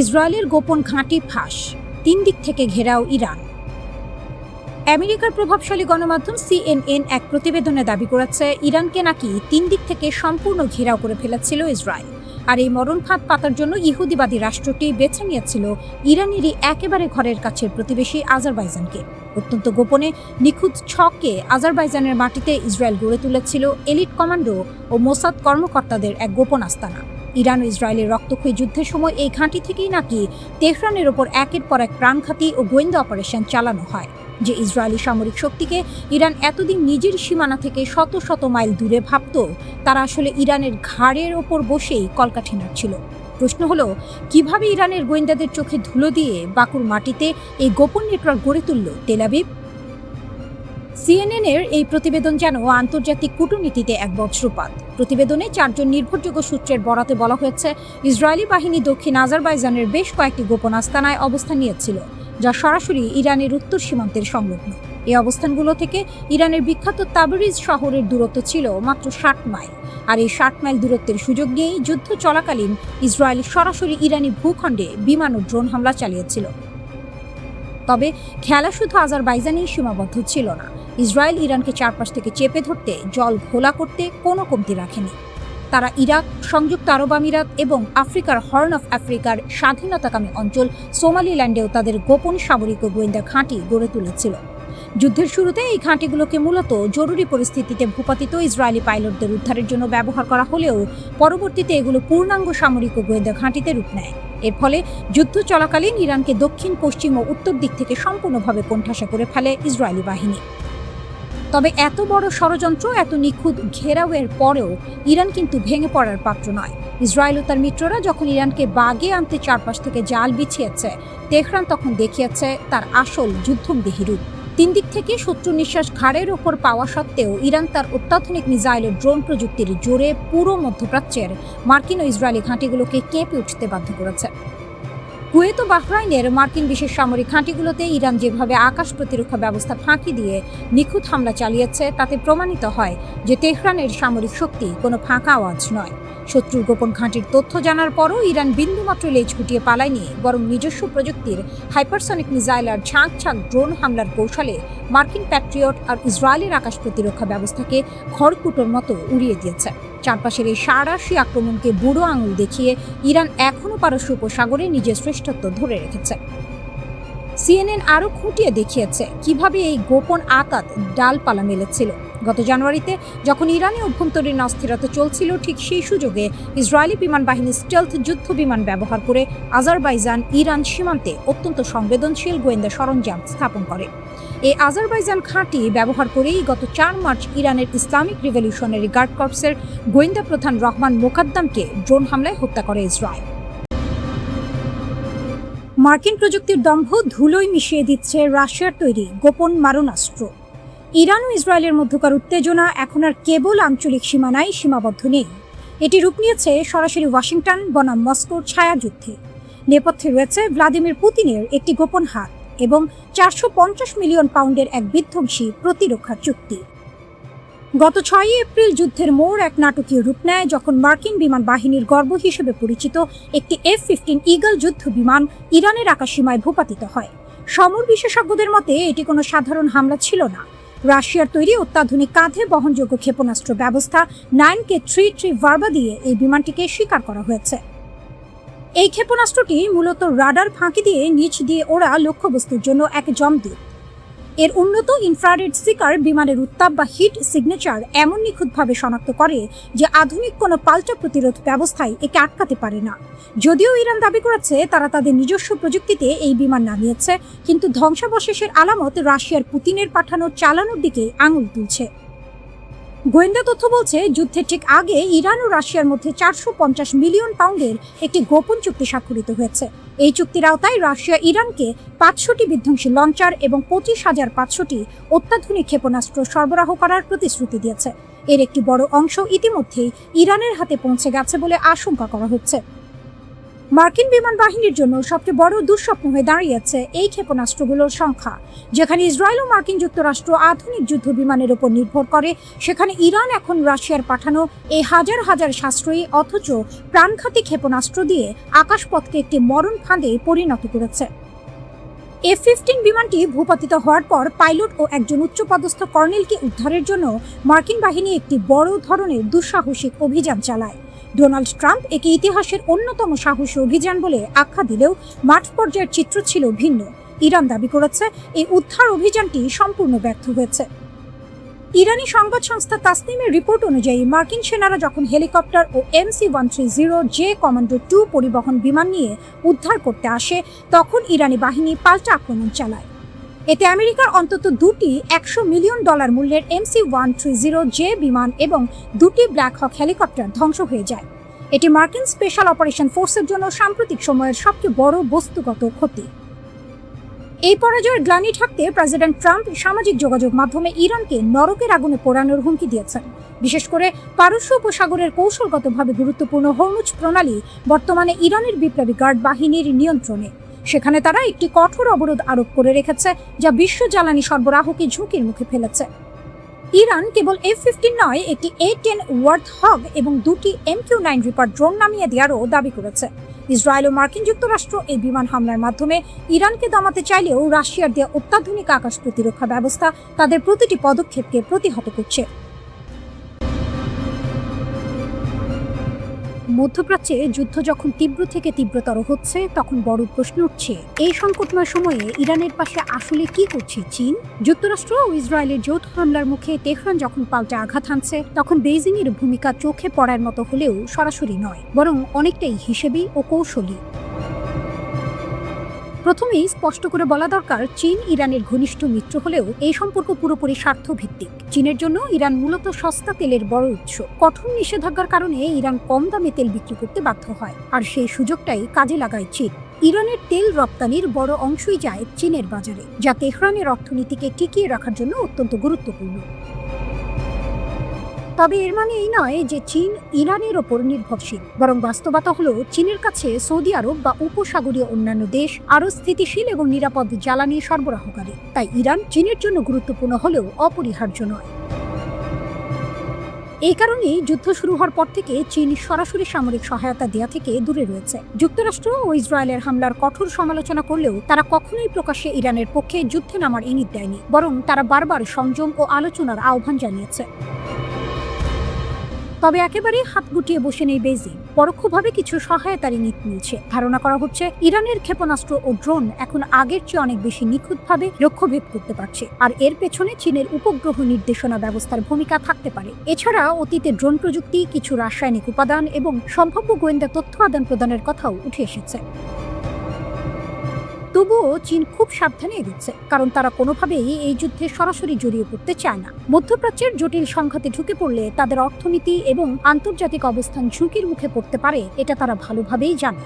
ইসরায়েলের গোপন ঘাঁটি ফাঁস, 3 দিক থেকে ঘেরাও ইরান। আমেরিকার প্রভাবশালী গণমাধ্যম CNN এক প্রতিবেদনে দাবি করেছে ইরানকে নাকি 3 দিক থেকে সম্পূর্ণ ঘেরাও করে ফেলেছিল ইসরায়েল। আর এই মরণফাঁদ পাতার জন্য ইহুদিবাদী রাষ্ট্রটি বেছে নিয়েছিল ইরানেরই একেবারে ঘরের কাছের প্রতিবেশী আজারবাইজানকে। অত্যন্ত গোপনে নিখুঁত ছকে আজারবাইজানের মাটিতে ইসরায়েল গড়ে তুলেছিল এলিট কমান্ডো ও মোসাদ কর্মকর্তাদের এক গোপন আস্তানা। ইরান ও ইসরায়েলের রক্তক্ষয়ী যুদ্ধের সময় এই ঘাঁটি থেকেই নাকি তেহরানের ওপর একের পর এক প্রাণঘাতী ও গোয়েন্দা অপারেশন চালানো হয়। যে ইসরায়েলি সামরিক শক্তিকে ইরান এতদিন নিজের সীমানা থেকে শত শত মাইল দূরে ভাবত, তারা আসলে ইরানের ঘাড়ের ওপর বসেই কলকাঠি নাড়ছিল। প্রশ্ন হলো, কিভাবে ইরানের গোয়েন্দাদের চোখে ধুলো দিয়ে বাকুর মাটিতে এই গোপন নেটওয়ার্ক গড়ে তুলল তেল আবিব? CNN-এর এই প্রতিবেদন যেন আন্তর্জাতিক কূটনীতিতে এক বজ্রপাত। প্রতিবেদনে 4 জন নির্ভরযোগ্য সূত্রের বরাতে বলা হয়েছে, ইসরায়েলি বাহিনী দক্ষিণ আজারবাইজানের বেশ কয়েকটি গোপন আস্তানায় অবস্থান নিয়েছিল, যা সরাসরি ইরানের উত্তর সীমান্তের সংলগ্ন। এই অবস্থানগুলো থেকে ইরানের বিখ্যাত তাবরিজ শহরের দূরত্ব ছিল মাত্র 60 মাইল। আর এই 60 মাইল দূরত্বের সুযোগ নিয়েই যুদ্ধ চলাকালীন ইসরায়েল সরাসরি ইরানি ভূখণ্ডে বিমান ও ড্রোন হামলা চালিয়েছিল। তবে খেলা শুধু আজারবাইজানেই সীমাবদ্ধ ছিল না। ইসরায়েল ইরানকে চারপাশ থেকে চেপে ধরতে, জল ঘোলা করতে কোনো কমতি রাখেনি। তারা ইরাক, সংযুক্ত আরব আমিরাত এবং আফ্রিকার হর্ন অফ আফ্রিকার স্বাধীনতাকামী অঞ্চল সোমালিল্যান্ডেও তাদের গোপন সামরিক ও গোয়েন্দা ঘাঁটি গড়ে তুলেছিল। যুদ্ধের শুরুতে এই ঘাঁটিগুলোকে মূলত জরুরি পরিস্থিতিতে ভূপাতিত ইসরায়েলি পাইলটদের উদ্ধারের জন্য ব্যবহার করা হলেও পরবর্তীতে এগুলো পূর্ণাঙ্গ সামরিক ও গোয়েন্দা ঘাঁটিতে রূপ নেয়। এর ফলে যুদ্ধ চলাকালীন ইরানকে দক্ষিণ, পশ্চিম ও উত্তর দিক থেকে সম্পূর্ণভাবে কোণঠাসা করে ফেলে ইসরায়েলি বাহিনী। তবে এত বড় ষড়যন্ত্র, এত নিখুঁত ঘেরাওয়ের পরেও ইরান কিন্তু ভেঙে পড়ার পাত্র নয়। ইসরায়েল ও তার মিত্ররা যখন ইরানকে বাগে আনতে চারপাশ থেকে জাল বিছিয়েছে, তেহরান তখন দেখিয়েছে তার আসল যুদ্ধংদেহী রূপ। 3 দিক থেকে শত্রু নিঃশ্বাস ঘাড়ের ওপর পাওয়া সত্ত্বেও ইরান তার অত্যাধুনিক মিসাইল ও ড্রোন প্রযুক্তির জোরে পুরো মধ্যপ্রাচ্যের মার্কিন ও ইসরায়েলি ঘাঁটিগুলোকে কেঁপে উঠতে বাধ্য করেছে। কুয়েত ও বাহরাইনের মার্কিন বিশেষ সামরিক ঘাঁটিগুলোতে ইরান যেভাবে আকাশ প্রতিরক্ষা ব্যবস্থা ফাঁকি দিয়ে নিখুঁত হামলা চালিয়েছে, তাতে প্রমাণিত হয় যে তেহরানের সামরিক শক্তি কোনো ফাঁকা আওয়াজ নয়। শত্রুর গোপন ঘাঁটির তথ্য জানার পরও ইরান বিন্দুমাত্র লেজ গুটিয়ে পালায়নি, বরং নিজস্ব প্রযুক্তির হাইপারসনিক মিসাইল আর ঝাঁক ঝাঁক ড্রোন হামলার কৌশলে মার্কিন প্যাট্রিয়ট আর ইসরায়েলের আকাশ প্রতিরক্ষা ব্যবস্থাকে খড়কুটোর মতো উড়িয়ে দিয়েছে। চারপাশের এই সাঁড়াশি আক্রমণকে বুড়ো আঙুল দেখিয়ে ইরান এখনও পারস্য উপসাগরে নিজের শ্রেষ্ঠত্ব ধরে রেখেছে। CNN আরও খুঁটিয়ে দেখিয়েছে কিভাবে এই গোপন আঁতাত ডালপালা মেলেছিল। গত জানুয়ারিতে যখন ইরানে অভ্যন্তরীণ অস্থিরতা চলছিল, ঠিক সেই সুযোগে ইসরায়েলি বিমান বাহিনী স্টেলথ যুদ্ধ বিমান ব্যবহার করে আজারবাইজান ইরান সীমান্তে অত্যন্ত সংবেদনশীল গোয়েন্দা সরঞ্জাম স্থাপন করে। এই আজারবাইজান ঘাঁটি ব্যবহার করেই গত 4 মার্চ ইরানের ইসলামিক রিভলিউশনারি গার্ড কর্পসের গোয়েন্দা প্রধান রহমান মোকাদ্দামকে ড্রোন হামলায় হত্যা করে ইসরায়েল। মার্কিন প্রযুক্তির দম্ভ ধুলোয় মিশিয়ে দিচ্ছে রাশিয়ার তৈরি গোপন মারণাস্ত্র। ইরান ও ইসরায়েলের মধ্যকার উত্তেজনা এখন আর কেবল আঞ্চলিক সীমানায় সীমাবদ্ধ নেই। এটি রূপ নিয়েছে সরাসরি ওয়াশিংটন বনাম মস্কোর ছায়াযুদ্ধে। নেপথ্যে রয়েছে ভ্লাদিমির পুতিনের একটি গোপন হাত এবং 450 মিলিয়ন পাউন্ডের এক বিধ্বংসী প্রতিরক্ষা চুক্তি। গত 6 এপ্রিল যুদ্ধের মোড় এক নাটকীয় রূপ নেয়, যখন মার্কিন বিমান বাহিনীর গর্ব হিসেবে পরিচিত একটি F-15 ঈগল যুদ্ধ বিমান ইরানের আকাশসীমায় ভূপাতিত হয়। সমর বিশেষজ্ঞদের মতে এটি কোনো সাধারণ হামলা ছিল না। রাশিয়ার তৈরি অত্যাধুনিক কাঁধে বহনযোগ্য ক্ষেপণাস্ত্র ব্যবস্থা 9K-33 ভার্বা দিয়ে এই বিমানটিকে শিকার করা হয়েছে। এই ক্ষেপণাস্ত্রটি মূলত রাডার ফাঁকি দিয়ে নিচ দিয়ে ওড়া লক্ষ্যবস্তুর জন্য এক যমদূত। এর উন্নত ইনফ্রারেড সিকার বিমানের উত্তাপ বা হিট সিগনেচার এমন নিখুঁতভাবে শনাক্ত করে যে আধুনিক কোনো পাল্টা প্রতিরোধ ব্যবস্থায় একে আটকাতে পারে না। যদিও ইরান দাবি করেছে তারা তাদের নিজস্ব প্রযুক্তিতে এই বিমান নামিয়েছে, কিন্তু ধ্বংসাবশেষের আলামত রাশিয়ার পুতিনের পাঠানো চালানোর দিকে আঙুল তুলছে। গোয়েন্দা তথ্য বলছে, যুদ্ধের ঠিক আগে ইরান ও রাশিয়ার মধ্যে 450 মিলিয়ন পাউন্ডের একটি গোপন চুক্তি স্বাক্ষরিত হয়েছে। এই চুক্তির আওতায় রাশিয়া ইরানকে 500টি বিধ্বংসী লঞ্চার এবং 25,500টি অত্যাধুনিক ক্ষেপণাস্ত্র সরবরাহ করার প্রতিশ্রুতি দিয়েছে। এর একটি বড় অংশ ইতিমধ্যেই ইরানের হাতে পৌঁছে গেছে বলে আশঙ্কা করা হচ্ছে। মার্কিন বিমান বাহিনীর জন্য সবচেয়ে বড় দুঃস্বপ্ন হয়ে দাঁড়িয়েছে এই ক্ষেপণাস্ত্রগুলোর সংখ্যা। যেখানে ইসরায়েল ও মার্কিন যুক্তরাষ্ট্র আধুনিক যুদ্ধ বিমানের উপর নির্ভর করে, সেখানে ইরান এখন রাশিয়ার পাঠানো এই হাজার হাজার সাশ্রয়ী অথচ প্রাণঘাতী ক্ষেপণাস্ত্র দিয়ে আকাশপথকে একটি মরণ ফাঁদে পরিণত করেছে। F-15 বিমানটি ভূপাতিত হওয়ার পর পাইলট ও একজন উচ্চপদস্থ কর্নেলকে উদ্ধারের জন্য মার্কিন বাহিনী একটি বড় ধরনের দুঃসাহসিক অভিযান চালায়। ডোনাল্ড ট্রাম্প একে ইতিহাসের অন্যতম সাহসী অভিযান বলে আখ্যা দিলেও মাঠ পর্যায়ের চিত্র ছিল ভিন্ন। ইরান দাবি করেছে এই উদ্ধার অভিযানটি সম্পূর্ণ ব্যর্থ হয়েছে। ইরানি সংবাদ সংস্থা তাসনিমের রিপোর্ট অনুযায়ী মার্কিন সেনারা যখন হেলিকপ্টার ও MC-130J কমান্ডো 2 পরিবহন বিমান নিয়ে উদ্ধার করতে আসে, তখন ইরানি বাহিনী পাল্টা আক্রমণ চালায়। এতে আমেরিকার অন্তত দুটি $100 মিলিয়ন মূল্যের MC-130J বিমান এবং দুটি ব্ল্যাক হক হেলিকপ্টার ধ্বংস হয়ে যায়। এটি মার্কিন স্পেশাল অপারেশন ফোর্সের জন্য সাম্প্রতিক সময়ের সবচেয়ে বড় বস্তুগত ক্ষতি। এই পরাজয়ের গ্লানি ঢাকতে প্রেসিডেন্ট ট্রাম্প সামাজিক যোগাযোগ মাধ্যমে ইরানকে নরকের আগুনে পোড়ানোর হুমকি দিয়েছেন। বিশেষ করে পারস্য উপসাগরের কৌশলগতভাবে গুরুত্বপূর্ণ হরমুজ প্রণালী বর্তমানে ইরানের বিপ্লবী গার্ড বাহিনীর নিয়ন্ত্রণে। সেখানে তারা একটি কঠোর অবরোধ আরোপ করে রেখেছে, যা বিশ্ব জ্বালানি সরবরাহকে ঝুঁকির মুখে ফেলেছে। ইরান কেবল F-15 নয়, একটি A-10 ওয়ার্থহগ এবং দুটি MQ-9 রিপার ড্রোন নামিয়ে দেওয়ারও দাবি করেছে। ইসরায়েল ও মার্কিন যুক্তরাষ্ট্র এই বিমান হামলার মাধ্যমে ইরানকে দমাতে চাইলেও রাশিয়ার দেওয়া অত্যাধুনিক আকাশ প্রতিরক্ষা ব্যবস্থা তাদের প্রতিটি পদক্ষেপকে প্রতিহত করছে। মধ্যপ্রাচ্যে যুদ্ধ যখন তীব্র থেকে তীব্রতর হচ্ছে, তখন বড় প্রশ্ন উঠছে, এই সংকটময় সময়ে ইরানের পাশে আসলে কি করছে চীন? যুক্তরাষ্ট্র ও ইসরায়েলের যৌথ হামলার মুখে তেহরান যখন পাল্টা আঘাত হানছে, তখন বেইজিং এর ভূমিকা চোখে পড়ার মতো হলেও সরাসরি নয়, বরং অনেকটাই হিসেবী ও কৌশলী। প্রথমেই স্পষ্ট করে বলা দরকার, চীন ইরানের ঘনিষ্ঠ মিত্র হলেও এই সম্পর্ক পুরোপুরি স্বার্থভিত্তিক। চীনের জন্য ইরান মূলত সস্তা তেলের বড় উৎস। কঠোর নিষেধাজ্ঞার কারণে ইরান কম দামে তেল বিক্রি করতে বাধ্য হয়, আর সেই সুযোগটাই কাজে লাগায় চীন। ইরানের তেল রপ্তানির বড় অংশই যায় চীনের বাজারে, যা তেহরানের অর্থনীতিকে টিকিয়ে রাখার জন্য অত্যন্ত গুরুত্বপূর্ণ। তবে এর মানে এই নয় যে চীন ইরানের ওপর নির্ভরশীল, বরং বাস্তবতা হলো চীনের কাছে সৌদি আরব বা উপসাগরীয় অন্যান্য দেশ আরও স্থিতিশীল এবং নিরাপদ জ্বালানি সরবরাহকারী। তাই ইরান চীনের জন্য গুরুত্বপূর্ণ হলেও অপরিহার্য নয়। এই কারণেই যুদ্ধ শুরু হওয়ার পর থেকে চীন সরাসরি সামরিক সহায়তা দেওয়া থেকে দূরে রয়েছে। যুক্তরাষ্ট্র ও ইসরায়েলের হামলার কঠোর সমালোচনা করলেও তারা কখনোই প্রকাশ্যে ইরানের পক্ষে যুদ্ধে নামার ইঙ্গিত দেয়নি, বরং তারা বারবার সংযম ও আলোচনার আহ্বান জানিয়েছে। তবে একেবারে হাত গুটিয়ে বসে নেই বেইজিং, পরোক্ষভাবে কিছু সহায়তার ইঙ্গিত মিলছে। ধারণা করা হচ্ছে ইরানের ক্ষেপণাস্ত্র ও ড্রোন এখন আগের চেয়ে অনেক বেশি নিখুঁতভাবে লক্ষ্যভেদ করতে পারছে, আর এর পেছনে চীনের উপগ্রহ নির্দেশনা ব্যবস্থার ভূমিকা থাকতে পারে। এছাড়া অতীতে ড্রোন প্রযুক্তি, কিছু রাসায়নিক উপাদান এবং সম্ভাব্য গোয়েন্দা তথ্য আদান প্রদানের কথাও উঠে এসেছে। তবুও চীন খুব সাবধানে এগোচ্ছে, কারণ তারা কোনোভাবেই এই যুদ্ধে সরাসরি জড়িয়ে পড়তে চায় না। মধ্যপ্রাচ্যের জটিল সংঘাতে ঢুকে পড়লে তাদের অর্থনীতি এবং আন্তর্জাতিক অবস্থান ঝুঁকির মুখে পড়তে পারে, এটা তারা ভালোভাবেই জানে।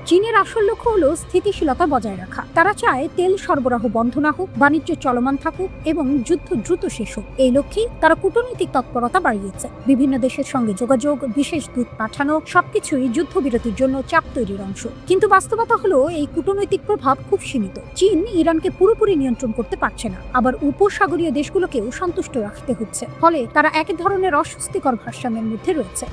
চীনের আসল লক্ষ্য হলো স্থিতিশীলতা বজায় রাখা। তারা চায় তেল সরবরাহ বন্ধ না হোক, বাণিজ্য চলমান থাকুক এবং যুদ্ধ দ্রুত শেষ হোক। এই লক্ষ্যেই তারা কূটনৈতিক তৎপরতা বাড়িয়েছে। বিভিন্ন দেশের সঙ্গে যোগাযোগ, বিশেষ দূত পাঠানো, সবকিছুই যুদ্ধবিরতির জন্য চাপ তৈরির অংশ। কিন্তু বাস্তবতা হলো এই কূটনৈতিক প্রভাব খুব সীমিত। চীন ইরানকে পুরোপুরি নিয়ন্ত্রণ করতে পারছে না, আবার উপসাগরীয় দেশগুলোকেও সন্তুষ্ট রাখতে হচ্ছে। ফলে তারা এক ধরনের অস্বস্তিকর ভারসাম্যের মধ্যে রয়েছে।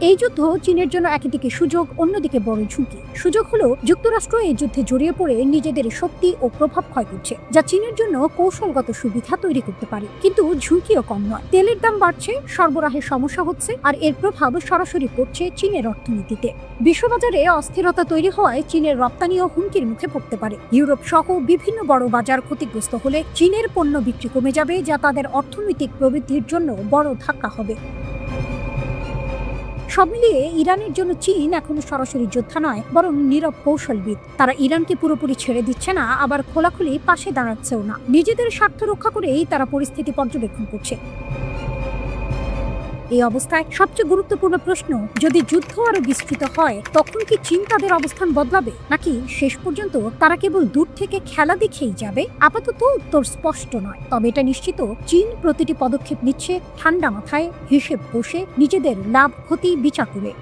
এই যুদ্ধ চীনের জন্য একদিকে সুযোগ, অন্যদিকে বড় ঝুঁকি। সুযোগ হলো যুক্তরাষ্ট্র এই যুদ্ধে জড়িয়ে পড়ে নিজেদের শক্তি ও প্রভাব ক্ষয় করছে, যা চীনের জন্য কৌশলগত সুবিধা তৈরি করতে পারে। কিন্তু ঝুঁকিও কম নয়। তেলের দাম বাড়ছে, সরবরাহের সমস্যা হচ্ছে, আর এর প্রভাব সরাসরি পড়ছে চীনের অর্থনীতিতে। বিশ্ববাজারে অস্থিরতা তৈরি হওয়ায় চীনের রপ্তানিও হুমকির মুখে পড়তে পারে। ইউরোপ সহ বিভিন্ন বড় বাজার ক্ষতিগ্রস্ত হলে চীনের পণ্য বিক্রি কমে যাবে, যা তাদের অর্থনৈতিক প্রবৃদ্ধির জন্য বড় ধাক্কা হবে। সব মিলিয়ে ইরানের জন্য চীন এখনো সরাসরি যোদ্ধা নয়, বরং নীরব কৌশলবিদ। তারা ইরানকে পুরোপুরি ছেড়ে দিচ্ছে না, আবার খোলাখুলি পাশে দাঁড়াচ্ছেও না। নিজেদের স্বার্থ রক্ষা করেই তারা পরিস্থিতি পর্যবেক্ষণ করছে। এই অবস্থায় সবচেয়ে গুরুত্বপূর্ণ প্রশ্ন, যদি যুদ্ধ আরো বিস্তৃত হয় তখন কি চীন তাদের অবস্থান বদলাবে, নাকি শেষ পর্যন্ত তারা কেবল দূর থেকে খেলা দেখেই যাবে? আপাতত উত্তর স্পষ্ট নয়, তবে এটা নিশ্চিত চীন প্রতিটি পদক্ষেপ নিচ্ছে ঠান্ডা মাথায়, হিসেব কষে, নিজেদের লাভ ক্ষতি বিচার করে।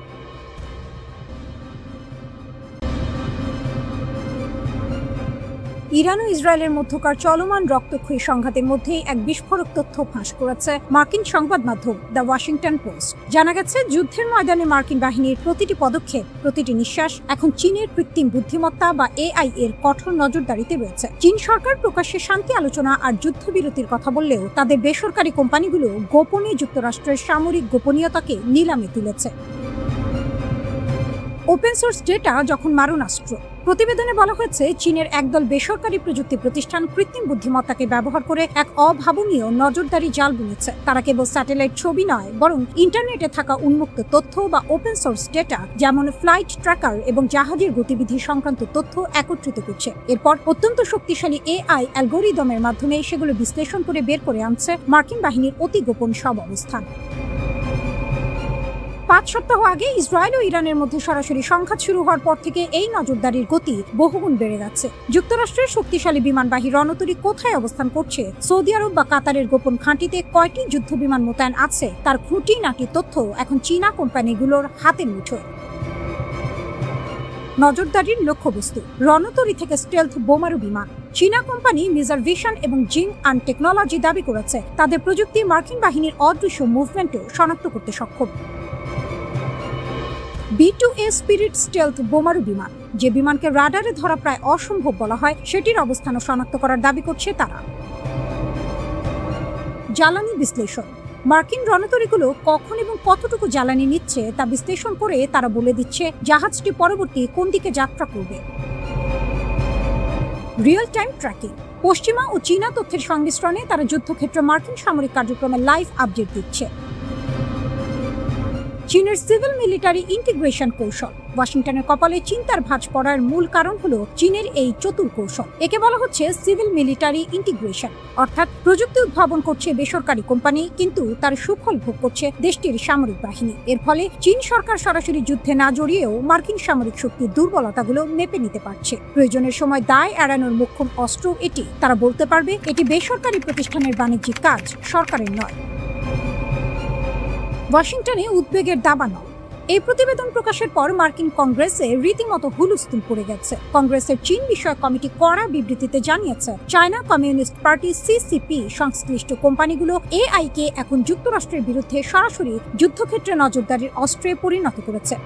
ইরান ও ইসরায়েলের মধ্যকার চলমান রক্তক্ষয়ী সংঘাতের মধ্যেই এক বিস্ফোরক তথ্য ফাঁস করেছে মার্কিন সংবাদ মাধ্যম দ্য ওয়াশিংটন পোস্ট। জানা গেছে, যুদ্ধের ময়দানে মার্কিন বাহিনীর প্রতিটি পদক্ষেপ, প্রতিটি নিঃশ্বাস এখন চীনের কৃত্রিম বুদ্ধিমত্তা বা এআই এর কঠোর নজরদারিতে রয়েছে। চীন সরকার প্রকাশ্যে শান্তি আলোচনা আর যুদ্ধবিরতির কথা বললেও তাদের বেসরকারি কোম্পানিগুলো গোপনে যুক্তরাষ্ট্রের সামরিক গোপনীয়তাকে নিলামে তুলেছে। ওপেন সোর্স ডেটা যখন মারণাস্ত্র। প্রতিবেদনে বলা হয়েছে, চীনের একদল বেসরকারি প্রযুক্তি প্রতিষ্ঠান কৃত্রিম বুদ্ধিমত্তাকে ব্যবহার করে এক অভাবনীয় নজরদারি জাল বুনেছে। তারা কেবল স্যাটেলাইট ছবি নয়, বরং ইন্টারনেটে থাকা উন্মুক্ত তথ্য বা ওপেন সোর্স ডেটা, যেমন ফ্লাইট ট্র্যাকার এবং জাহাজের গতিবিধি সংক্রান্ত তথ্য একত্রিত করছে। এরপর অত্যন্ত শক্তিশালী এআই অ্যালগোরিদমের মাধ্যমে সেগুলো বিশ্লেষণ করে বের করে আনছে মার্কিন বাহিনীর অতি গোপন সব অবস্থান। 5 সপ্তাহ আগে ইসরায়েল ও ইরানের মধ্যে সরাসরি সংঘাত শুরু হওয়ার পর থেকে এই নজরদারির গতি বহুগুণ বেড়ে যাচ্ছে। যুক্তরাষ্ট্রের শক্তিশালী বিমানবাহী রণতরী কোথায় অবস্থান করছে, সৌদি আরব বা কাতারের গোপন ঘাঁটিতে কয়টি যুদ্ধ বিমান মোতায়েন আছে, তার খুঁটিনাটি তথ্য এখন চীনা কোম্পানিগুলোর হাতের মুঠোয়। নজরদারির লক্ষ্যবস্তু, রণতরী থেকে স্টেলথ বোমারু বিমান। চীনা কোম্পানি মিজার ভিশন এবং জিং আন টেকনোলজি দাবি করেছে তাদের প্রযুক্তি মার্কিন বাহিনীর অদৃশ্য মুভমেন্টও শনাক্ত করতে সক্ষম। B2A স্পিরিট স্টেলথ বোমারু বিমান, যে বিমানকে রাডারে ধরা প্রায় অসম্ভব বলা হয়, সেটির অবস্থানও শনাক্ত করার দাবি করছে তারা। জ্বালানি বিশ্লেষণ, মার্কিন রণতরীগুলো কখন এবং কতটুকু জ্বালানি নিচ্ছে তা বিশ্লেষণ করে তারা বলে দিচ্ছে জাহাজটি পরবর্তী কোন দিকে যাত্রা করবে। রিয়েল টাইম ট্র্যাকিং, পশ্চিমা ও চীনা তথ্যের সংমিশ্রণে তারা যুদ্ধক্ষেত্রে মার্কিন সামরিক কার্যক্রমে লাইভ আপডেট দিচ্ছে। চীনের সিভিল মিলিটারি ইন্টিগ্রেশন কৌশল, ওয়াশিংটনের কপালে চিন্তার ভাঁজ পড়ার মূল কারণ হলো চীনের এই চতুর কৌশল। একে বলা হচ্ছে সিভিল মিলিটারি ইন্টিগ্রেশন, অর্থাৎ প্রযুক্তি উদ্ভাবন করছে বেসরকারি কোম্পানি, কিন্তু তার সুফল ভোগ করছে দেশটির সামরিক বাহিনী। এর ফলে চীন সরকার সরাসরি যুদ্ধে না জড়িয়েও মার্কিন সামরিক শক্তির দুর্বলতাগুলো মেপে নিতে পারছে। প্রয়োজনের সময় দায় এড়ানোর মোক্ষম অস্ত্র এটি। তারা বলতে পারবে এটি বেসরকারি প্রতিষ্ঠানের বাণিজ্যিক কাজ, সরকারের নয়। ওয়াশিংটনে উদ্বেগের দাবানল। এই প্রতিবেদন প্রকাশের পর মার্কিন কংগ্রেসে রীতিমতো হুলস্থুল পড়ে গেছে। কংগ্রেসের চীন বিষয়ক কমিটি কড়া বিবৃতিতে জানিয়েছে, চায়না কমিউনিস্ট পার্টি সিসিপি সংশ্লিষ্ট কোম্পানিগুলো এআই কে এখন যুক্তরাষ্ট্রের বিরুদ্ধে সরাসরি যুদ্ধক্ষেত্রে নজরদারির অস্ত্রে পরিণত করেছে।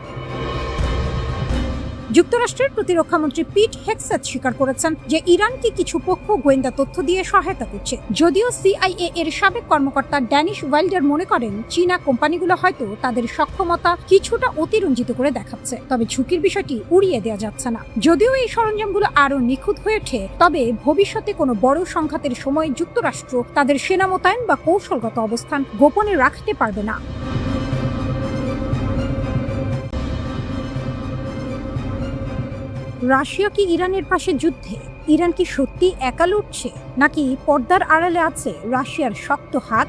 যুক্তরাষ্ট্রের প্রতিরক্ষামন্ত্রী পিট হেগসেথ স্বীকার করেছেন যে ইরানকে কিছু পক্ষ গোয়েন্দা তথ্য দিয়ে সহায়তা করছে। যদিও সিআইএ এর সাবেক কর্মকর্তা ড্যানিশ ওয়াইল্ডার মনে করেন চীনা কোম্পানিগুলো হয়তো তাদের সক্ষমতা কিছুটা অতিরঞ্জিত করে দেখাচ্ছে, তবে ঝুঁকির বিষয়টি উড়িয়ে দেওয়া যাচ্ছে না। যদিও এই সরঞ্জামগুলো আরো নিখুঁত হয়ে ওঠে, তবে ভবিষ্যতে কোনো বড় সংঘাতের সময় যুক্তরাষ্ট্র তাদের সেনা মোতায়েন বা কৌশলগত অবস্থান গোপনে রাখতে পারবে না। রাশিয়া কি ইরানের পাশে যুদ্ধে? ইরান কি সত্যি একা লড়ছে, নাকি পর্দার আড়ালে আছে রাশিয়ার শক্ত হাত?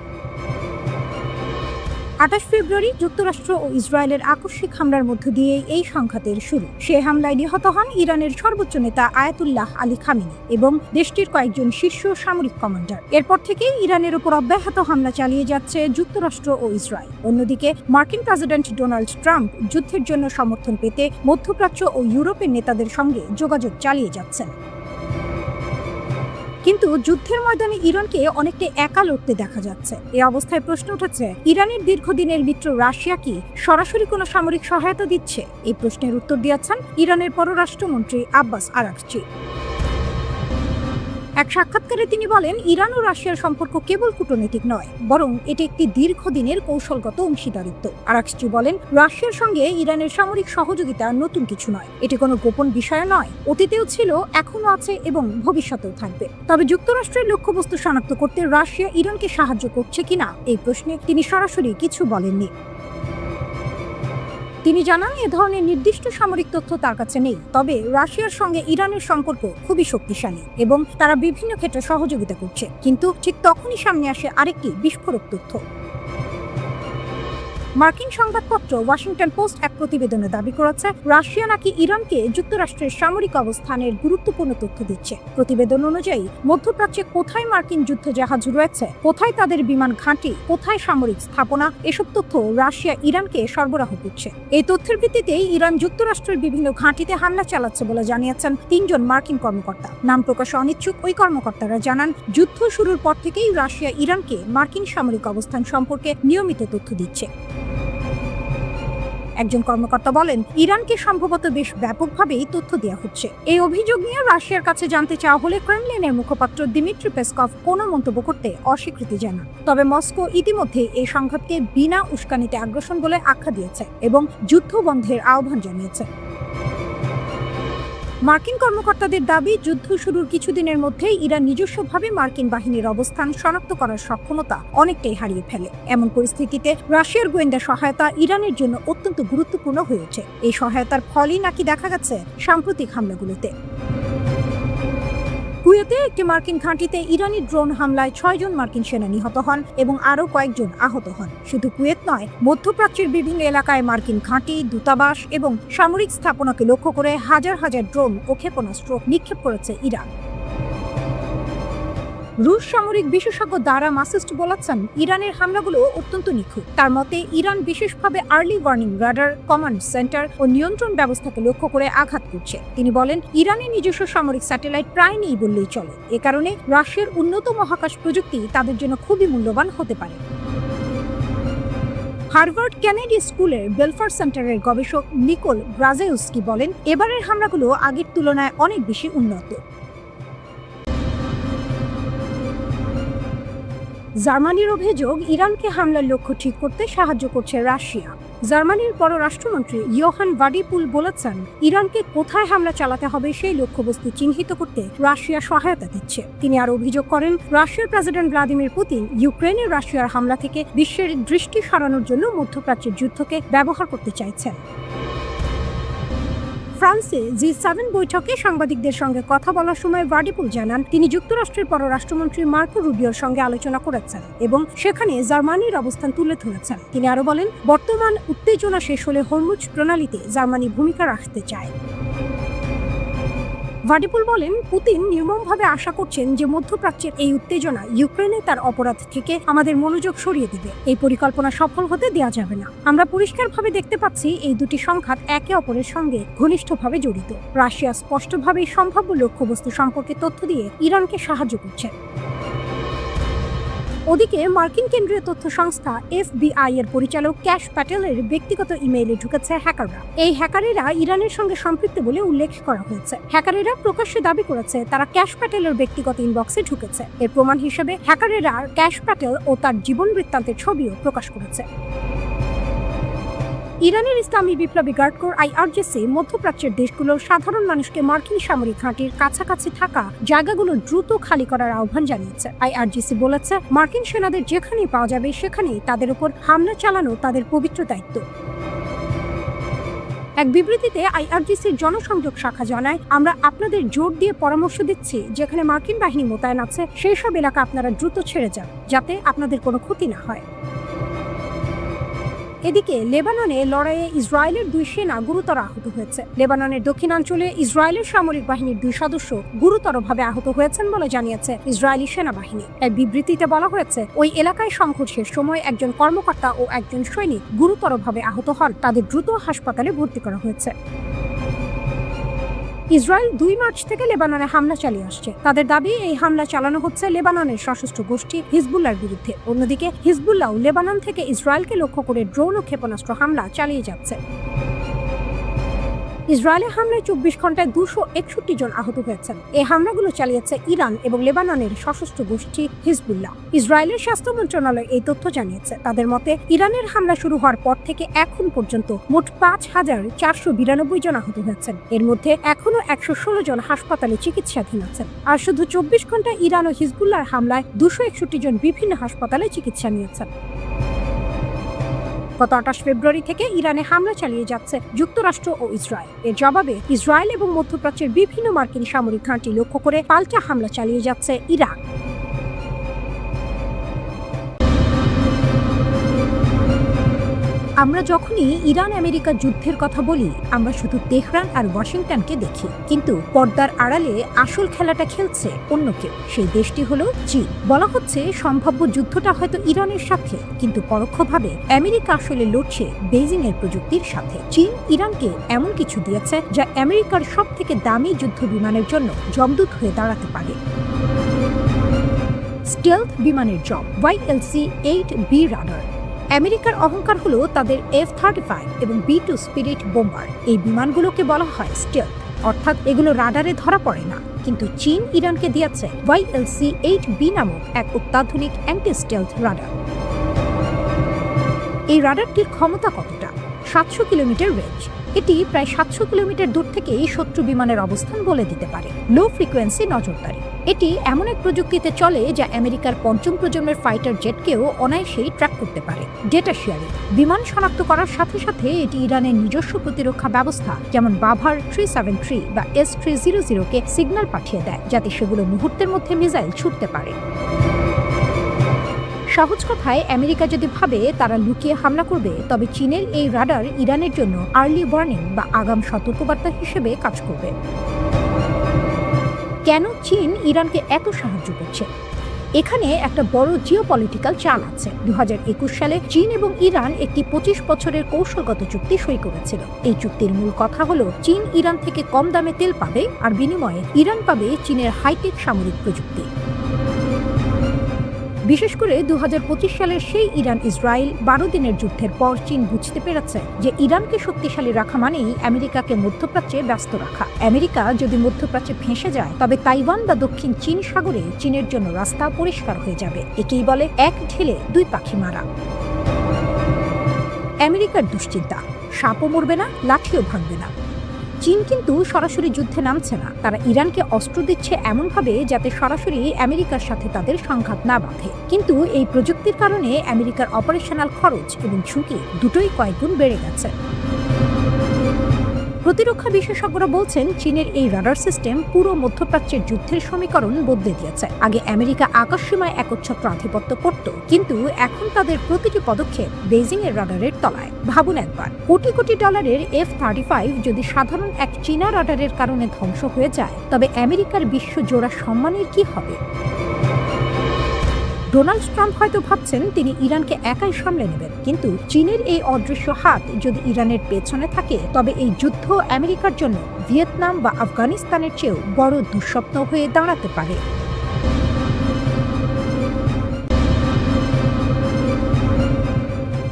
28 ফেব্রুয়ারি যুক্তরাষ্ট্র ও ইসরায়েলের আকস্মিক হামলার মধ্য দিয়ে এই সংঘাতের শুরু। সে হামলায় নিহত হন ইরানের সর্বোচ্চ নেতা আয়াতুল্লাহ আলী খামেনি এবং দেশটির কয়েকজন শীর্ষ সামরিক কমান্ডার। এরপর থেকে ইরানের উপর অব্যাহত হামলা চালিয়ে যাচ্ছে যুক্তরাষ্ট্র ও ইসরায়েল। অন্যদিকে মার্কিন প্রেসিডেন্ট ডোনাল্ড ট্রাম্প যুদ্ধের জন্য সমর্থন পেতে মধ্যপ্রাচ্য ও ইউরোপের নেতাদের সঙ্গে যোগাযোগ চালিয়ে যাচ্ছেন। কিন্তু যুদ্ধের ময়দানে ইরানকে অনেকটা একা লড়তে দেখা যাচ্ছে। এই অবস্থায় প্রশ্ন উঠেছে, ইরানের দীর্ঘদিনের মিত্র রাশিয়া কি সরাসরি কোনো সামরিক সহায়তা দিচ্ছে? এই প্রশ্নের উত্তর দিয়েছেন ইরানের পররাষ্ট্রমন্ত্রী আব্বাস আরাকচি। এক সাক্ষাৎকারে তিনি বলেন, ইরান ও রাশিয়ার সম্পর্ক কেবল কূটনৈতিক নয়, বরং এটি একটি দীর্ঘদিনের কৌশলগত অংশীদারিত্ব। আরাকচি বলেন, রাশিয়ার সঙ্গে ইরানের সামরিক সহযোগিতা নতুন কিছু নয়, এটি কোনো গোপন বিষয় নয়। অতীতেও ছিল, এখনো আছে এবং ভবিষ্যতেও থাকবে। তবে যুক্তরাষ্ট্রের লক্ষ্যবস্তু শনাক্ত করতে রাশিয়া ইরানকে সাহায্য করছে কিনা এই প্রশ্নে তিনি সরাসরি কিছু বলেননি। তিনি জানান, এ ধরনের নির্দিষ্ট সামরিক তথ্য তার কাছে নেই, তবে রাশিয়ার সঙ্গে ইরানের সম্পর্ক খুবই শক্তিশালী এবং তারা বিভিন্ন ক্ষেত্রে সহযোগিতা করছে। কিন্তু ঠিক তখনই সামনে আসে আরেকটি বিস্ফোরক তথ্য। মার্কিন সংবাদপত্র ওয়াশিংটন পোস্ট এক প্রতিবেদনে দাবি করেছে রাশিয়া নাকি ইরানকে যুক্তরাষ্ট্রের সামরিক অবস্থানের গুরুত্বপূর্ণ তথ্য দিচ্ছে। প্রতিবেদন অনুযায়ী মধ্যপ্রাচ্যে কোথায় মার্কিন যুদ্ধজাহাজ রয়েছে, কোথায় তাদের বিমান ঘাঁটি, কোথায় সামরিক স্থাপনা, এসব তথ্য রাশিয়া ইরানকে সরবরাহ করছে। এই তথ্যের ভিত্তিতে ইরান যুক্তরাষ্ট্রের বিভিন্ন ঘাঁটিতে হামলা চালাচ্ছে বলে জানিয়েছেন 3 জন মার্কিন কর্মকর্তা। নাম প্রকাশে অনিচ্ছুক ওই কর্মকর্তারা জানান, যুদ্ধ শুরুর পর থেকেই রাশিয়া ইরানকে মার্কিন সামরিক অবস্থান সম্পর্কে নিয়মিত তথ্য দিচ্ছে। একজন কর্মকর্তা বলেন, ইরানকে সম্ভবত বেশ ব্যাপকভাবেই তথ্য দেওয়া হচ্ছে। এই অভিযোগ নিয়ে রাশিয়ার কাছে জানতে চাওয়া হলে ক্রেমলিনের মুখপাত্র দিমিত্রি পেসকভ কোনো মন্তব্য করতে অস্বীকৃতি জানান। তবে মস্কো ইতিমধ্যে এই সংঘাতকে বিনা উস্কানিতে আগ্রাসন বলে আখ্যা দিয়েছে এবং যুদ্ধ বন্ধের আহ্বান জানিয়েছে। মার্কিন কর্মকর্তাদের দাবি, যুদ্ধ শুরুর কিছুদিনের মধ্যেই ইরান নিজস্বভাবে মার্কিন বাহিনীর অবস্থান শনাক্ত করার সক্ষমতা অনেকটাই হারিয়ে ফেলে। এমন পরিস্থিতিতে রাশিয়ার গোয়েন্দা সহায়তা ইরানের জন্য অত্যন্ত গুরুত্বপূর্ণ হয়েছে। এই সহায়তার ফলই নাকি দেখা গেছে সাম্প্রতিক হামলাগুলোতে। কুয়েতে একটি মার্কিন ঘাঁটিতে ইরানি ড্রোন হামলায় 6 জন মার্কিন সেনা নিহত হন এবং আরও কয়েকজন আহত হন। শুধু কুয়েত নয়, মধ্যপ্রাচ্যের বিভিন্ন এলাকায় মার্কিন ঘাঁটি, দূতাবাস এবং সামরিক স্থাপনাকে লক্ষ্য করে হাজার হাজার ড্রোন ও ক্ষেপণাস্ত্র নিক্ষেপ করেছে ইরান। রুশ সামরিক বিশেষজ্ঞ দারা মাসিস্ট বলেছেন, ইরানের হামলাগুলো অত্যন্ত নিখুঁত। তার মতে, ইরান বিশেষভাবে early warning radar, command centre ও নিয়ন্ত্রণ ব্যবস্থাকে লক্ষ্য করে আঘাত করছে। তিনি বলেন, ইরানের নিজস্ব সামরিক স্যাটেলাইট প্রায় নেই বললেই চলে। এ কারণে রাশিয়ার উন্নত মহাকাশ প্রযুক্তি তাদের জন্য খুবই মূল্যবান হতে পারে। হার্ভার্ড কেনেডি স্কুলের বেলফার সেন্টারের গবেষক নিকোল ব্রাজেউস্কি বলেন, এবারের হামলাগুলো আগের তুলনায় অনেক বেশি উন্নত। জার্মানির অভিযোগ, ইরানকে হামলার লক্ষ্য ঠিক করতে সাহায্য করছে রাশিয়া। জার্মানির পররাষ্ট্রমন্ত্রী ইয়োহান ভাডিপুল বলেছেন, ইরানকে কোথায় হামলা চালাতে হবে সেই লক্ষ্যবস্তু চিহ্নিত করতে রাশিয়া সহায়তা দিচ্ছে। তিনি আরও অভিযোগ করেন, রাশিয়ার প্রেসিডেন্ট ভ্লাদিমির পুতিন ইউক্রেনের রাশিয়ার হামলা থেকে বিশ্বের দৃষ্টি সরানোর জন্য মধ্যপ্রাচ্যের যুদ্ধকে ব্যবহার করতে চাইছেন। ফ্রান্সে G7 বৈঠকে সাংবাদিকদের সঙ্গে কথা বলার সময় ভাডিপুল জানান, তিনি যুক্তরাষ্ট্রের পররাষ্ট্রমন্ত্রী মার্কো রুবিওর সঙ্গে আলোচনা করেছেন এবং সেখানে জার্মানির অবস্থান তুলে ধরেছেন। তিনি আরও বলেন, বর্তমান উত্তেজনা শেষ হলে হরমুজ প্রণালীতে জার্মানি ভূমিকা রাখতে চায়। ভাডিপুল বলেন, পুতিন নির্মমভাবে আশা করছেন যে মধ্যপ্রাচ্যের এই উত্তেজনা ইউক্রেনে তার অপরাধ থেকে আমাদের মনোযোগ সরিয়ে দিবে। এই পরিকল্পনা সফল হতে দেওয়া যাবে না। আমরা পরিষ্কারভাবে দেখতে পাচ্ছি এই দুটি সংঘাত একে অপরের সঙ্গে ঘনিষ্ঠভাবে জড়িত। রাশিয়া স্পষ্টভাবেই সম্ভাব্য লক্ষ্যবস্তু সম্পর্কে তথ্য দিয়ে ইরানকে সাহায্য করছে। ওদিকে মার্কিন কেন্দ্রীয় তথ্য সংস্থা FBI এর পরিচালক ক্যাশ প্যাটেলের ব্যক্তিগত ইমেইলে ঢুকেছে হ্যাকাররা। এই হ্যাকারেরা ইরানের সঙ্গে সম্পৃক্ত বলে উল্লেখ করা হয়েছে। হ্যাকারেরা প্রকাশ্যে দাবি করেছে তারা ক্যাশ প্যাটেলের ব্যক্তিগত ইনবক্সে ঢুকেছে। এর প্রমাণ হিসেবে হ্যাকারেরা ক্যাশ প্যাটেল ও তার জীবন বৃত্তান্তের ছবিও প্রকাশ করেছে। ইরানের ইসলামী বিপ্লবী গার্ড কোর IRGC মধ্যপ্রাচ্যের দেশগুলোর সাধারণ মানুষকে মার্কিন সামরিক ঘাঁটির কাছাকাছি থাকা জায়গাগুলো দ্রুত খালি করার আহ্বান জানিয়েছে। IRGC বলেছে, মার্কিন সেনাদের যেখানেই পাওয়া যাবে সেখানেই তাদের উপর হামলা চালানো তাদের পবিত্র দায়িত্ব। এক বিবৃতিতে IRGCর জনসংযোগ শাখা জানায়, আমরা আপনাদের জোর দিয়ে পরামর্শ দিচ্ছি, যেখানে মার্কিন বাহিনী মোতায়েন আছে সেই সব এলাকা আপনারা দ্রুত ছেড়ে যান, যাতে আপনাদের কোনো ক্ষতি না হয়। এদিকে লেবাননে লড়াইয়ে ইসরায়েলের 2 সেনা গুরুতর আহত হয়েছে। লেবাননের দক্ষিণাঞ্চলে ইসরায়েলের সামরিক বাহিনীর 2 সদস্য গুরুতরভাবে আহত হয়েছেন বলে জানিয়েছে ইসরায়েলি সেনাবাহিনী। এক বিবৃতিতে বলা হয়েছে, ওই এলাকায় সংঘর্ষের সময় একজন কর্মকর্তা ও একজন সৈনিক গুরুতরভাবে আহত হন। তাদের দ্রুত হাসপাতালে ভর্তি করা হয়েছে। ইসরায়েল 2 মার্চ থেকে লেবাননে হামলা চালিয়ে আসছে। তাদের দাবি, এই হামলা চালানো হচ্ছে লেবাননের সশস্ত্র গোষ্ঠী হিজবুল্লাহর বিরুদ্ধে। অন্যদিকে হিজবুল্লাহ লেবানন থেকে ইসরায়েলকে লক্ষ্য করে ড্রোন ও ক্ষেপণাস্ত্র হামলা চালিয়ে যাচ্ছে। ইসরায়েলের হামলায় 24 ঘন্টায় 261 জন আহত হয়েছেন। এই হামলাগুলো চালিয়েছে ইরান এবং লেবাননের সশস্ত্র গোষ্ঠী হিজবুল্লাহ। ইসরায়েলের স্বাস্থ্য মন্ত্রণালয় এই তথ্য জানিয়েছে। তাদের মতে, ইরানের হামলা শুরু হওয়ার পর থেকে এখন পর্যন্ত মোট 5492 জন আহত হয়েছেন। এর মধ্যে এখনো 116 জন হাসপাতালে চিকিৎসাধীন আছেন। আর শুধু 24 ঘন্টা ইরান ও হিজবুল্লাহর হামলায় 261 জন বিভিন্ন হাসপাতালে চিকিৎসা নিয়েছেন। গত 28 ফেব্রুয়ারি থেকে ইরানে হামলা চালিয়ে যাচ্ছে যুক্তরাষ্ট্র ও ইসরায়েল। এর জবাবে ইসরায়েল এবং মধ্যপ্রাচ্যের বিভিন্ন মার্কিন সামরিক ঘাঁটি লক্ষ্য করে পাল্টা হামলা চালিয়ে যাচ্ছে ইরান। আমরা যখনই ইরান আমেরিকা যুদ্ধের কথা বলি আমরা শুধু তেহরান আর ওয়াশিংটনকে দেখি, কিন্তু পর্দার আড়ালে আসল খেলাটা খেলছে অন্য কেউ। সেই দেশটি হলো চীন। বলা হচ্ছে সম্ভাব্য যুদ্ধটা হয়তো ইরানের সাথে, কিন্তু পরোক্ষভাবে আমেরিকা আসলে লড়ছে বেইজিং এর প্রযুক্তির সাথে। চীন ইরানকে এমন কিছু দিয়েছে যা আমেরিকার সব থেকে দামি যুদ্ধ বিমানের জন্য জমদূত হয়ে দাঁড়াতে পারে। স্টেলথ বিমানের জব YLC-8B রাডার। আমেরিকার অহংকার হলো তাদের F-35 এবং B-2 স্পিরিট বোম্বার। এই বিমানগুলোকে বলা হয় স্টেলথ, অর্থাৎ এগুলো রাডারে ধরা পড়ে না। কিন্তু চীন ইরানকে দিয়েছে YLC-8B নামক এক অত্যাধুনিক অ্যান্টি স্টেলথ রাডার। এই রাডারটির ক্ষমতা কতটা? 700 কিলোমিটার রেঞ্জ। এটি প্রায় 700 কিলোমিটার দূর থেকে শত্রু বিমানের অবস্থান বলে দিতে পারে। লো ফ্রিকোয়েন্সি নজরদারি। এটি এমন এক প্রযুক্তিতে চলে যা আমেরিকার পঞ্চম প্রজন্মের ফাইটার জেটকেও অনায়াসেই ট্র্যাক করতে পারে। Data sharing. বিমান শনাক্ত করার সাথে সাথে এটি ইরানের নিজস্ব প্রতিরক্ষা ব্যবস্থা যেমন বাভার 373 বা S-300-কে সিগন্যাল পাঠিয়ে দেয়, যাতে সেগুলো মুহূর্তের মধ্যে মিসাইল ছুটতে পারে। সহজ কথায়, আমেরিকা যদি ভাবে তারা লুকিয়ে হামলা করবে, তবে চীনের এই রাডার ইরানের জন্য আর্লি ওয়ার্নিং বা আগাম সতর্কবার্তা হিসেবে কাজ করবে। কেন চীন ইরানকে এত সাহায্য করছে? এখানে একটা বড় জিওপলিটিক্যাল চাল আছে। 2021 সালে চীন এবং ইরান একটি 25 বছরের কৌশলগত চুক্তি সই করেছিল। এই চুক্তির মূল কথা হলো চীন ইরান থেকে কম দামে তেল পাবে, আর বিনিময়ে ইরান পাবে চীনের হাইটেক সামরিক প্রযুক্তি। বিশেষ করে 2025 সালের সেই ইরান ইসরায়েল 12 দিনের যুদ্ধের পর চীন বুঝতে পেরেছে যে ইরানকে শক্তিশালী রাখা মানেই আমেরিকাকে মধ্যপ্রাচ্যে ব্যস্ত রাখা। আমেরিকা যদি মধ্যপ্রাচ্যে ফেঁসে যায়, তবে তাইওয়ান বা দক্ষিণ চীন সাগরে চীনের জন্য রাস্তা পরিষ্কার হয়ে যাবে। একেই বলে এক ঢিলে দুই পাখি মারা। আমেরিকার দুশ্চিন্তা, সাপও মরবে না, লাঠিও ভাঙবে না। চীন কিন্তু সরাসরি যুদ্ধে নামছে না। তারা ইরানকে অস্ত্র দিচ্ছে এমনভাবে যাতে সরাসরি আমেরিকার সাথে তাদের সংঘাত না বাঁধে। কিন্তু এই প্রযুক্তির কারণে আমেরিকার অপারেশনাল খরচ এবং ঝুঁকি দুটোই কয়েকগুণ বেড়ে গেছে। প্রতিরক্ষা বিশেষজ্ঞরা বলছেন চীনের এই রাডার সিস্টেম পুরো মধ্যপ্রাচ্যের যুদ্ধের সমীকরণ বদলে দিয়েছে। আগে আমেরিকা আকাশসীমায় একচ্ছত্র আধিপত্য করত, কিন্তু এখন তাদের প্রতিটি পদক্ষেপ বেইজিং এর রাডারের তলায়। ভাবুন একবার, কোটি কোটি ডলারের F-35 যদি সাধারণ এক চীনা রাডারের কারণে ধ্বংস হয়ে যায়, তবে আমেরিকার বিশ্বজোড়া সম্মানের কি হবে? ডোনাল্ড ট্রাম্প হয়তো ভাবছেন তিনি ইরানকে একাই সামলে নেবেন, কিন্তু চীনের এই অদৃশ্য হাত যদি ইরানের পেছনে থাকে, তবে এই যুদ্ধ আমেরিকার জন্য ভিয়েতনাম বা আফগানিস্তানের চেয়েও বড় দুঃস্বপ্ন হয়ে দাঁড়াতে পারে।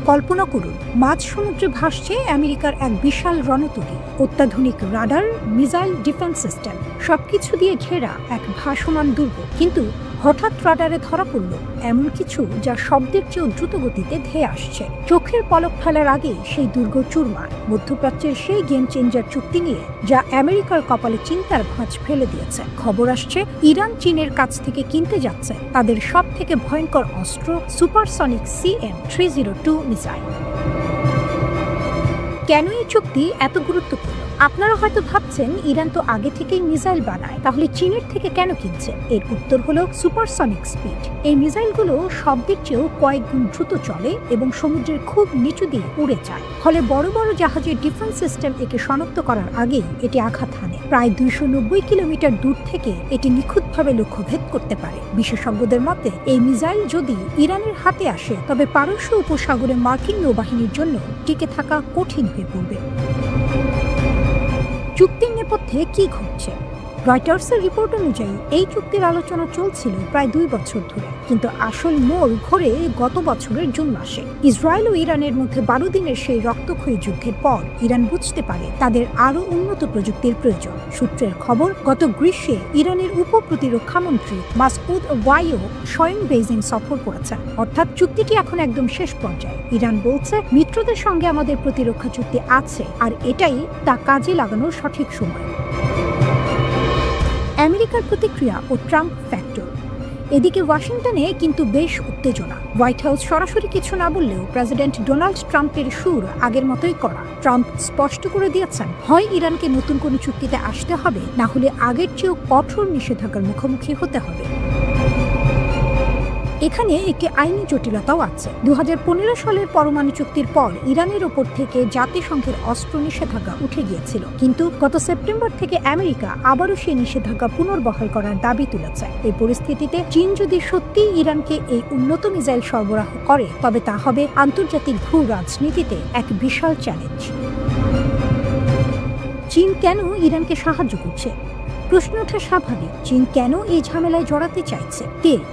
কল্পনা করুন, মাঝ সমুদ্রে ভাসছে আমেরিকার এক বিশাল রণতরী, অত্যাধুনিক রাডার, মিসাইল ডিফেন্স সিস্টেম, সবকিছু দিয়ে ঘেরা এক ভাসমান দুর্গ। কিন্তু হঠাৎ রাডারে ধরা পড়ল এমন কিছু যা শব্দের চেয়েও দ্রুত গতিতে ধেয়ে আসছে। চোখের পলক ফেলার আগে সেই দুর্গ চুরমার। মধ্যপ্রাচ্যের সেই গেম চেঞ্জার চুক্তি নিয়ে যা আমেরিকার কপালে চিন্তার ভাঁজ ফেলে দিয়েছে। খবর আসছে ইরান চীনের কাছ থেকে কিনতে যাচ্ছে তাদের সব থেকে ভয়ঙ্কর অস্ত্র, সুপারসনিক CM-302 মিসাইল। কেন এই চুক্তি এত গুরুত্বপূর্ণ? আপনারা হয়তো ভাবছেন ইরান তো আগে থেকেই মিসাইল বানায়, তাহলে চীনের থেকে কেন কিনছে? এর উত্তর হলো সুপারসনিক স্পিড। এই মিসাইলগুলো শব্দের চেয়েও কয়েক গুণ দ্রুত চলে এবং সমুদ্রের খুব নিচু দিয়ে উড়ে যায়। ফলে বড় বড় জাহাজের ডিফেন্স সিস্টেম একে শনাক্ত করার আগেই এটি আঘাত হানে। প্রায় 290 কিলোমিটার দূর থেকে এটি নিখুঁতভাবে লক্ষ্যভেদ করতে পারে। বিশেষজ্ঞদের মতে এই মিসাইল যদি ইরানের হাতে আসে, তবে পারস্য উপসাগরে মার্কিন নৌবাহিনীর জন্য টিকে থাকা কঠিন হয়ে পড়বে। চুক্তির নেপথ্যে কি ঘটছে? রয়টার্সের রিপোর্ট অনুযায়ী এই চুক্তির আলোচনা চলছিল প্রায় 2 বছর ধরে, কিন্তু আসল মোড় ঘোরে গত বছরের জুন মাসে। ইসরায়েল ও ইরানের মধ্যে 12 দিনের সেই রক্তক্ষয়ী যুদ্ধের পর ইরান বুঝতে পারে তাদের আরও উন্নত প্রযুক্তির প্রয়োজন। সূত্রের খবর, গত গ্রীষ্মে ইরানের উপ প্রতিরক্ষা মন্ত্রী মাসউদ ওয়াইও স্বয়ং বেইজিং সফর করেছেন। অর্থাৎ চুক্তিটি এখন একদম শেষ পর্যায়ে। ইরান বলছে মিত্রদের সঙ্গে আমাদের প্রতিরক্ষা চুক্তি আছে, আর এটাই তা কাজে লাগানোর সঠিক সময়। আমেরিকার প্রতিক্রিয়া ও ট্রাম্প ফ্যাক্টর। এদিকে ওয়াশিংটনে কিন্তু বেশ উত্তেজনা। হোয়াইট হাউস সরাসরি কিছু না বললেও প্রেসিডেন্ট ডোনাল্ড ট্রাম্পের সুর আগের মতোই কড়া। ট্রাম্প স্পষ্ট করে দিয়েছেন, হয় ইরানকে নতুন কোনো চুক্তিতে আসতে হবে, না হলে আগের চেয়েও কঠোর নিষেধাজ্ঞার মুখোমুখি হতে হবে। এখানে একটি আইনি জটিলতাও আছে। 2015 সালের পরমাণু চুক্তির পর ইরানের ওপর থেকে জাতিসংঘের অস্ত্র নিষেধাজ্ঞা উঠে গিয়েছিল, কিন্তু গত সেপ্টেম্বর থেকে আমেরিকা আবারও সেই নিষেধাজ্ঞা পুনর্বহাল করার দাবি তুলেছে। এই পরিস্থিতিতে চীন যদি সত্যি ইরানকে এই উন্নত মিসাইল সরবরাহ করে, তবে তা হবে আন্তর্জাতিক ভূ রাজনীতিতে এক বিশাল চ্যালেঞ্জ। চীন কেন ইরানকে সাহায্য করছে? প্রশ্ন ওঠা স্বাভাবিক। চীন কেন এই ঝামেলায় জড়াতে চাইছে? তেল।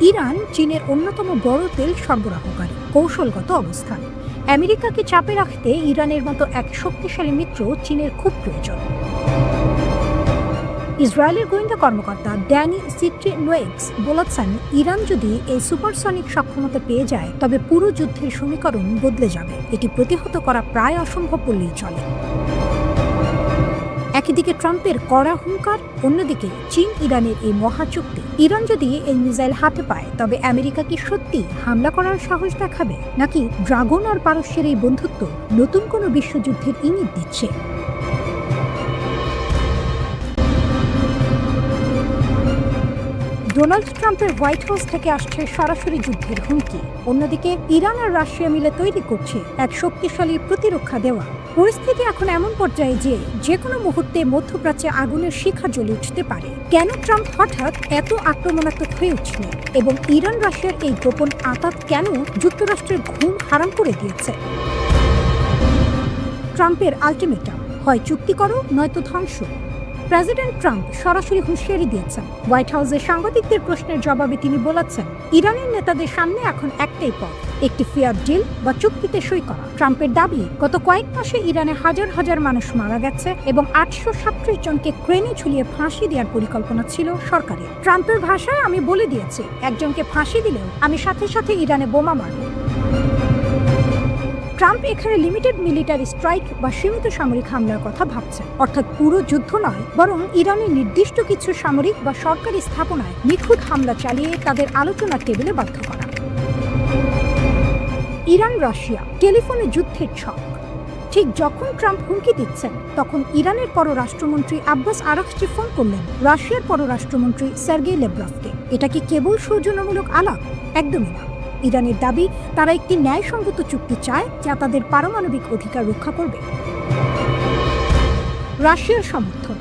ইরান চীনের অন্যতম বড় তেল সরবরাহকারী। কৌশলগত অবস্থান। আমেরিকাকে চাপে রাখতে ইরানের মতো এক শক্তিশালী মিত্র চীনের খুব প্রয়োজন। ইসরায়েলের গোয়েন্দা কর্মকর্তা ড্যানি সিট্রিনোয়েক্স বলেছেন, ইরান যদি এই সুপারসনিক সক্ষমতা পেয়ে যায়, তবে পুরো যুদ্ধের সমীকরণ বদলে যাবে। এটি প্রতিহত করা প্রায় অসম্ভব বললেই চলে। একদিকে ট্রাম্পের কড়া হুঙ্কার, অন্যদিকে চীন ইরানের এই মহাচুক্তি। ইরান যদি এই মিসাইল হাতে পায়, তবে আমেরিকা কি সত্যি হামলা করার সাহস দেখাবে, নাকি ড্রাগন আর পারস্যের এই বন্ধুত্ব নতুন কোনো বিশ্বযুদ্ধের ইঙ্গিত দিচ্ছে? ডোনাল্ড ট্রাম্পের হোয়াইট হাউস থেকে আসছে সরাসরি যুদ্ধের হুমকি। অন্যদিকে ইরান আর রাশিয়া মিলে তৈরি করছে এক শক্তিশালী প্রতিরক্ষা দেওয়া। পরিস্থিতি এখন এমন পর্যায়ে যে কোনো মুহূর্তে মধ্যপ্রাচ্যে আগুনের শিখা জ্বলে উঠতে পারে। কেন ট্রাম্প হঠাৎ এত আক্রমণাত্মক হয়ে উঠল, এবং ইরান রাশিয়ার এই গোপন আঘাত কেন যুক্তরাষ্ট্রের ঘুম হারাম করে দিয়েছে? ট্রাম্পের আলটিমেটাম, হয় চুক্তি করো নয়তো ধ্বংস। প্রেসিডেন্ট ট্রাম্প সরাসরি হুঁশিয়ারি দিয়েছেন। হোয়াইট হাউসে সাংবাদিকদের প্রশ্নের জবাবে তিনি বলেছেন, ইরানের নেতাদের সামনে এখন একটাই পথ, একটি ফেয়ার ডিল বা চুক্তিতে সই করা। ট্রাম্পের দাবি, গত কয়েক মাসে ইরানে হাজার হাজার মানুষ মারা গেছে এবং 837 জনকে ক্রেনে ঝুলিয়ে ফাঁসি দেওয়ার পরিকল্পনা ছিল সরকারের। ট্রাম্পের ভাষায়, আমি বলে দিয়েছি, একজনকে ফাঁসি দিলেও আমি সাথে সাথে ইরানে বোমা মারব। ট্রাম্প এখানে লিমিটেড মিলিটারি স্ট্রাইক বা সীমিত সামরিক হামলার কথা ভাবছেন, অর্থাৎ পুরো যুদ্ধ নয়, বরং ইরানের নির্দিষ্ট কিছু সামরিক বা সরকারি স্থাপনায় নিখুঁত হামলা চালিয়ে তাদের আলোচনার টেবিলে বাধ্য করা। ইরান রাশিয়া টেলিফোনে যুদ্ধের ছক। ঠিক যখন ট্রাম্প হুমকি দিচ্ছেন, তখন ইরানের পররাষ্ট্রমন্ত্রী আব্বাস আরাকচি ফোন করলেন রাশিয়ার পররাষ্ট্রমন্ত্রী সার্গেই লেভরভকে। এটা কি কেবল সৌজন্যমূলক আলাপ? একদমই না। ইরানের দাবি, তারা একটি ন্যায়সঙ্গত চুক্তি চায় যা তাদের পারমাণবিক অধিকার রক্ষা করবে। রাশিয়ার সমর্থন।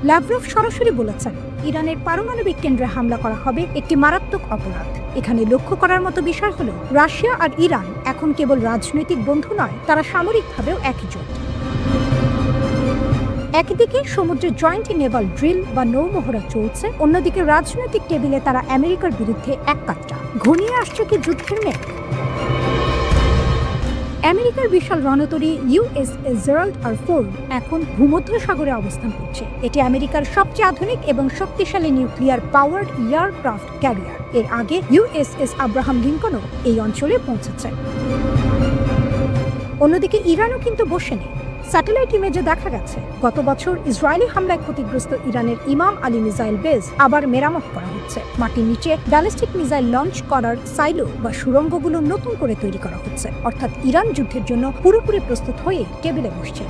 ল্যাভরভ সরাসরি বলেছেন, ইরানের পারমাণবিক কেন্দ্রে হামলা করা হবে একটি মারাত্মক অপরাধ। এখানে লক্ষ্য করার মতো বিষয় হলো, রাশিয়া আর ইরান এখন কেবল রাজনৈতিক বন্ধু নয়, তারা সামরিকভাবেও একজোট। একদিকে সমুদ্রে জয়েন্ট নেভাল ড্রিল বা নৌমহড়া চলছে, অন্যদিকে রাজনৈতিক টেবিলে তারা আমেরিকার বিরুদ্ধে এক কাট্টা। ঘনিয়ে আসছে কি যুদ্ধের মেঘ? আমেরিকার বিশাল রণতরী ইউএসএস জেরাল্ড আর ফোর্ড এখন ভূমধ্যসাগরে অবস্থান করছে। এটি আমেরিকার সবচেয়ে আধুনিক এবং শক্তিশালী নিউক্লিয়ার পাওয়ার্ড এয়ারক্রাফট ক্যারিয়ার। এর আগে ইউএসএস আব্রাহাম লিঙ্কনও এই অঞ্চলে পৌঁছেছে। অন্যদিকে ইরানও কিন্তু বসে নেই। স্যাটেলাইট ইমেজে দেখা গেছে, গত বছর ইসরায়েলি হামলায় ক্ষতিগ্রস্ত ইরানের ইমাম আলী মিসাইল বেস আবার মেরামত করা হচ্ছে। মাটির নিচে ব্যালিস্টিক মিসাইল লঞ্চ করার সাইলো বা সুড়ঙ্গগুলো নতুন করে তৈরি করা হচ্ছে। অর্থাৎ ইরান যুদ্ধের জন্য পুরোপুরি প্রস্তুত হয়ে টেবিলে বসছে।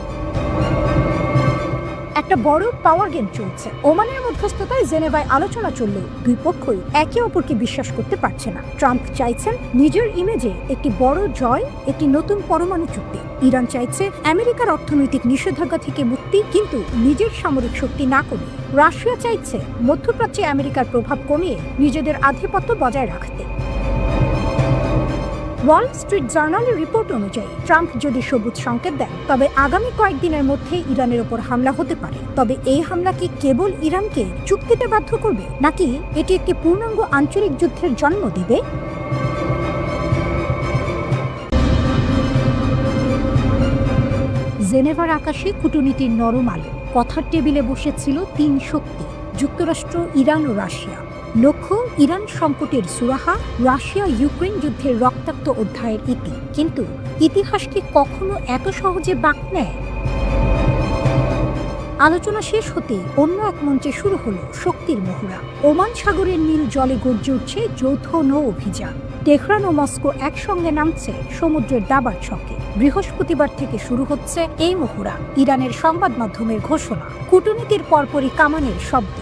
একটা বড় পাওয়ার গেম চলছে। ওমানের মধ্যস্থতায় জেনেভায় আলোচনা চললেও দুই পক্ষই একে অপরকে বিশ্বাস করতে পারছে না। ট্রাম্প চাইছেন নিজের ইমেজে একটি বড় জয়, একটি নতুন পরমাণু চুক্তি। ইরান চাইছে আমেরিকার অর্থনৈতিক নিষেধাজ্ঞা থেকে মুক্তি, কিন্তু নিজের সামরিক শক্তি না কমিয়ে। রাশিয়া চাইছে মধ্যপ্রাচ্যে আমেরিকার প্রভাব কমিয়ে নিজেদের আধিপত্য বজায় রাখতে। ওয়াল স্ট্রিট জার্নালের রিপোর্ট অনুযায়ী, ট্রাম্প যদি সবুজ সংকেত দেন, তবে আগামী কয়েকদিনের মধ্যে ইরানের ওপর হামলা হতে পারে। তবে এই হামলা কি কেবল ইরানকে চুক্তিতে বাধ্য করবে, নাকি এটি একটি পূর্ণাঙ্গ আঞ্চলিক যুদ্ধের জন্ম দিবে? জেনেভার আকাশে কূটনীতির নরম আলো। কথার টেবিলে বসেছিল তিন শক্তি, যুক্তরাষ্ট্র, ইরান ও রাশিয়া। লক্ষ্য, ইরান সংকটের সুরাহা, রাশিয়া ইউক্রেন যুদ্ধের রক্তাক্ত অধ্যায়ের ইতি। কিন্তু ইতিহাস কি কখনো এত সহজে বাঁক নেয়? আলোচনা শেষ হতেই অন্য এক মঞ্চে শুরু হলো শক্তির মহড়া। ওমান সাগরের নীল জলে গর্জে উঠছে যৌথ নৌ অভিযান। তেহরান ও মস্কো একসঙ্গে নামছে সমুদ্রের দাবার ছকে। বৃহস্পতিবার থেকে শুরু হচ্ছে এই মহড়া। ইরানের সংবাদ মাধ্যমের ঘোষণা, কূটনীতির পরপরই কামানের শব্দ।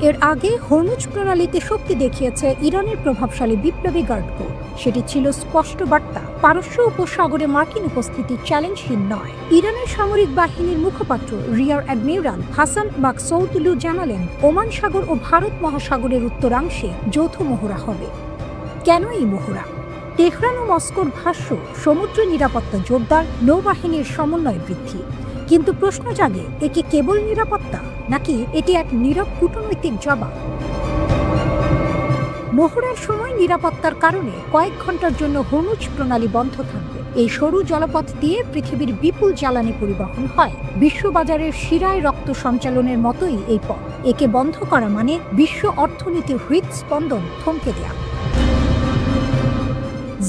এর আগে হরমুজ প্রণালীতে শক্তি দেখিয়েছে ইরানের প্রভাবশালী বিপ্লবী গার্ড কোর। সেটি ছিল স্পষ্ট বার্তা, পারস্য উপসাগরে মার্কিন উপস্থিতি চ্যালেঞ্জহীন নয়। ইরানের সামরিক বাহিনীর মুখপাত্র রিয়ার অ্যাডমিরাল হাসান মাকসৌদুলু জানালেন, ওমান সাগর ও ভারত মহাসাগরের উত্তরাংশে যৌথ মহড়া হবে। কেন এই মহড়া? তেহরান ও মস্কোর ভাষ্য, সমুদ্র নিরাপত্তা জোরদার, নৌবাহিনীর সমন্বয় বৃদ্ধি। কিন্তু প্রশ্ন জাগে, এ কি কেবল নিরাপত্তা, নাকি এটি এক নীরব কূটনৈতিক জবাব? মহড়ার সময় নিরাপত্তার কারণে কয়েক ঘন্টার জন্য হরমুজ প্রণালী বন্ধ থাকবে। এই সরু জলপথ দিয়ে পৃথিবীর বিপুল জ্বালানি পরিবহন হয়। বিশ্ববাজারের শিরায় রক্ত সঞ্চালনের মতোই এই পথ। একে বন্ধ করা মানে বিশ্ব অর্থনীতির হৃদস্পন্দন থমকে দেয়া।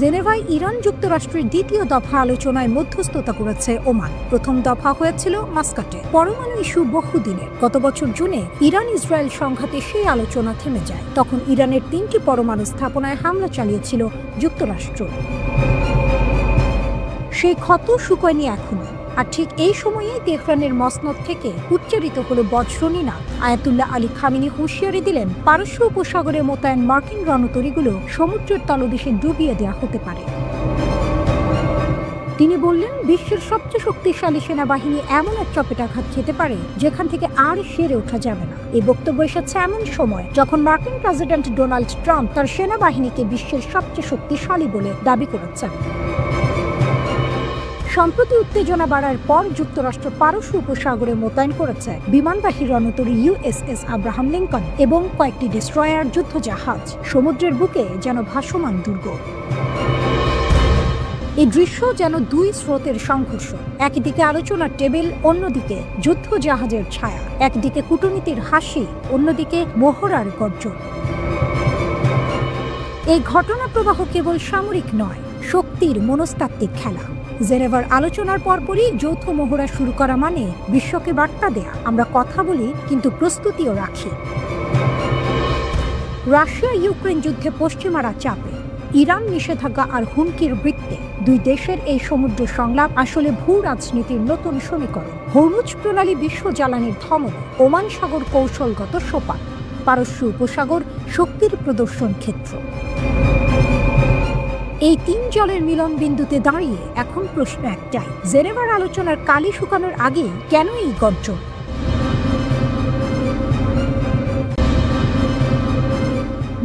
জেনেভায় ইরান যুক্তরাষ্ট্রের দ্বিতীয় দফা আলোচনায় মধ্যস্থতা করেছে ওমান। প্রথম দফা হয়েছিল মাস্কাটে। পরমাণু ইস্যু বহুদিনের। গত বছর জুনে ইরান ইসরায়েল সংঘাতে সেই আলোচনা থেমে যায়। তখন ইরানের 3টি পরমাণু স্থাপনায় হামলা চালিয়েছিল যুক্তরাষ্ট্র। সেই ক্ষত শুকোয়নি এখনো। আর ঠিক এই সময়েই তেহরানের মসনদ থেকে উচ্চারিত হলো বজ্রনীনাদ। আয়াতুল্লাহ আলী খামেনি হুঁশিয়ারি দিলেন, পারস্য উপসাগরে মোতায়েন মার্কিন রণতরীগুলো সমুদ্রের তলদেশে ডুবিয়ে দেওয়া হতে পারে। তিনি বললেন, বিশ্বের সবচেয়ে শক্তিশালী সেনাবাহিনী এমন এক চপেটাঘাত খেতে পারে যেখান থেকে আর সেরে ওঠা যাবে না। এই বক্তব্য এসেছে এমন সময় যখন মার্কিন প্রেসিডেন্ট ডোনাল্ড ট্রাম্প তার সেনাবাহিনীকে বিশ্বের সবচেয়ে শক্তিশালী বলে দাবি করেছেন। সম্প্রতি উত্তেজনা বাড়ার পর যুক্তরাষ্ট্র পারস্য উপসাগরে মোতায়েন করেছে বিমানবাহী রণতরী ইউএসএস আব্রাহাম লিঙ্কন এবং কয়েকটি ডিস্ট্রয়ার যুদ্ধজাহাজ। সমুদ্রের বুকে যেন ভাসমান দুর্গ। এই দৃশ্য যেন দুই স্রোতের সংঘর্ষ। একদিকে আলোচনার টেবিল, অন্যদিকে যুদ্ধজাহাজের ছায়া। একদিকে কূটনীতির হাসি, অন্যদিকে মহড়ার গর্জন। এই ঘটনা প্রবাহ কেবল সামরিক নয়, শক্তির মনস্তাত্ত্বিক খেলা। জেনেভার আলোচনার পরপরই যৌথ মহড়া শুরু করা মানে বিশ্বকে বার্তা দেয়া, আমরা কথা বলি কিন্তু প্রস্তুতিও রাখি। রাশিয়া ইউক্রেন যুদ্ধে পশ্চিমারা চাপে, ইরান নিষেধাজ্ঞা আর হুমকির বৃত্তে। দুই দেশের এই সমুদ্র সংলাপ আসলে ভূ রাজনীতির নতুন সমীকরণ। হরমুজ প্রণালী বিশ্ব জ্বালানির ধমন, ওমান সাগর কৌশলগত সোপান, পারস্য উপসাগর শক্তির প্রদর্শন ক্ষেত্র। এই 3 জলের মিলন বিন্দুতে দাঁড়িয়ে এখন প্রশ্ন একটাই, জেনেভার আলোচনার কালি শুকানোর আগে কেন এই গর্জন?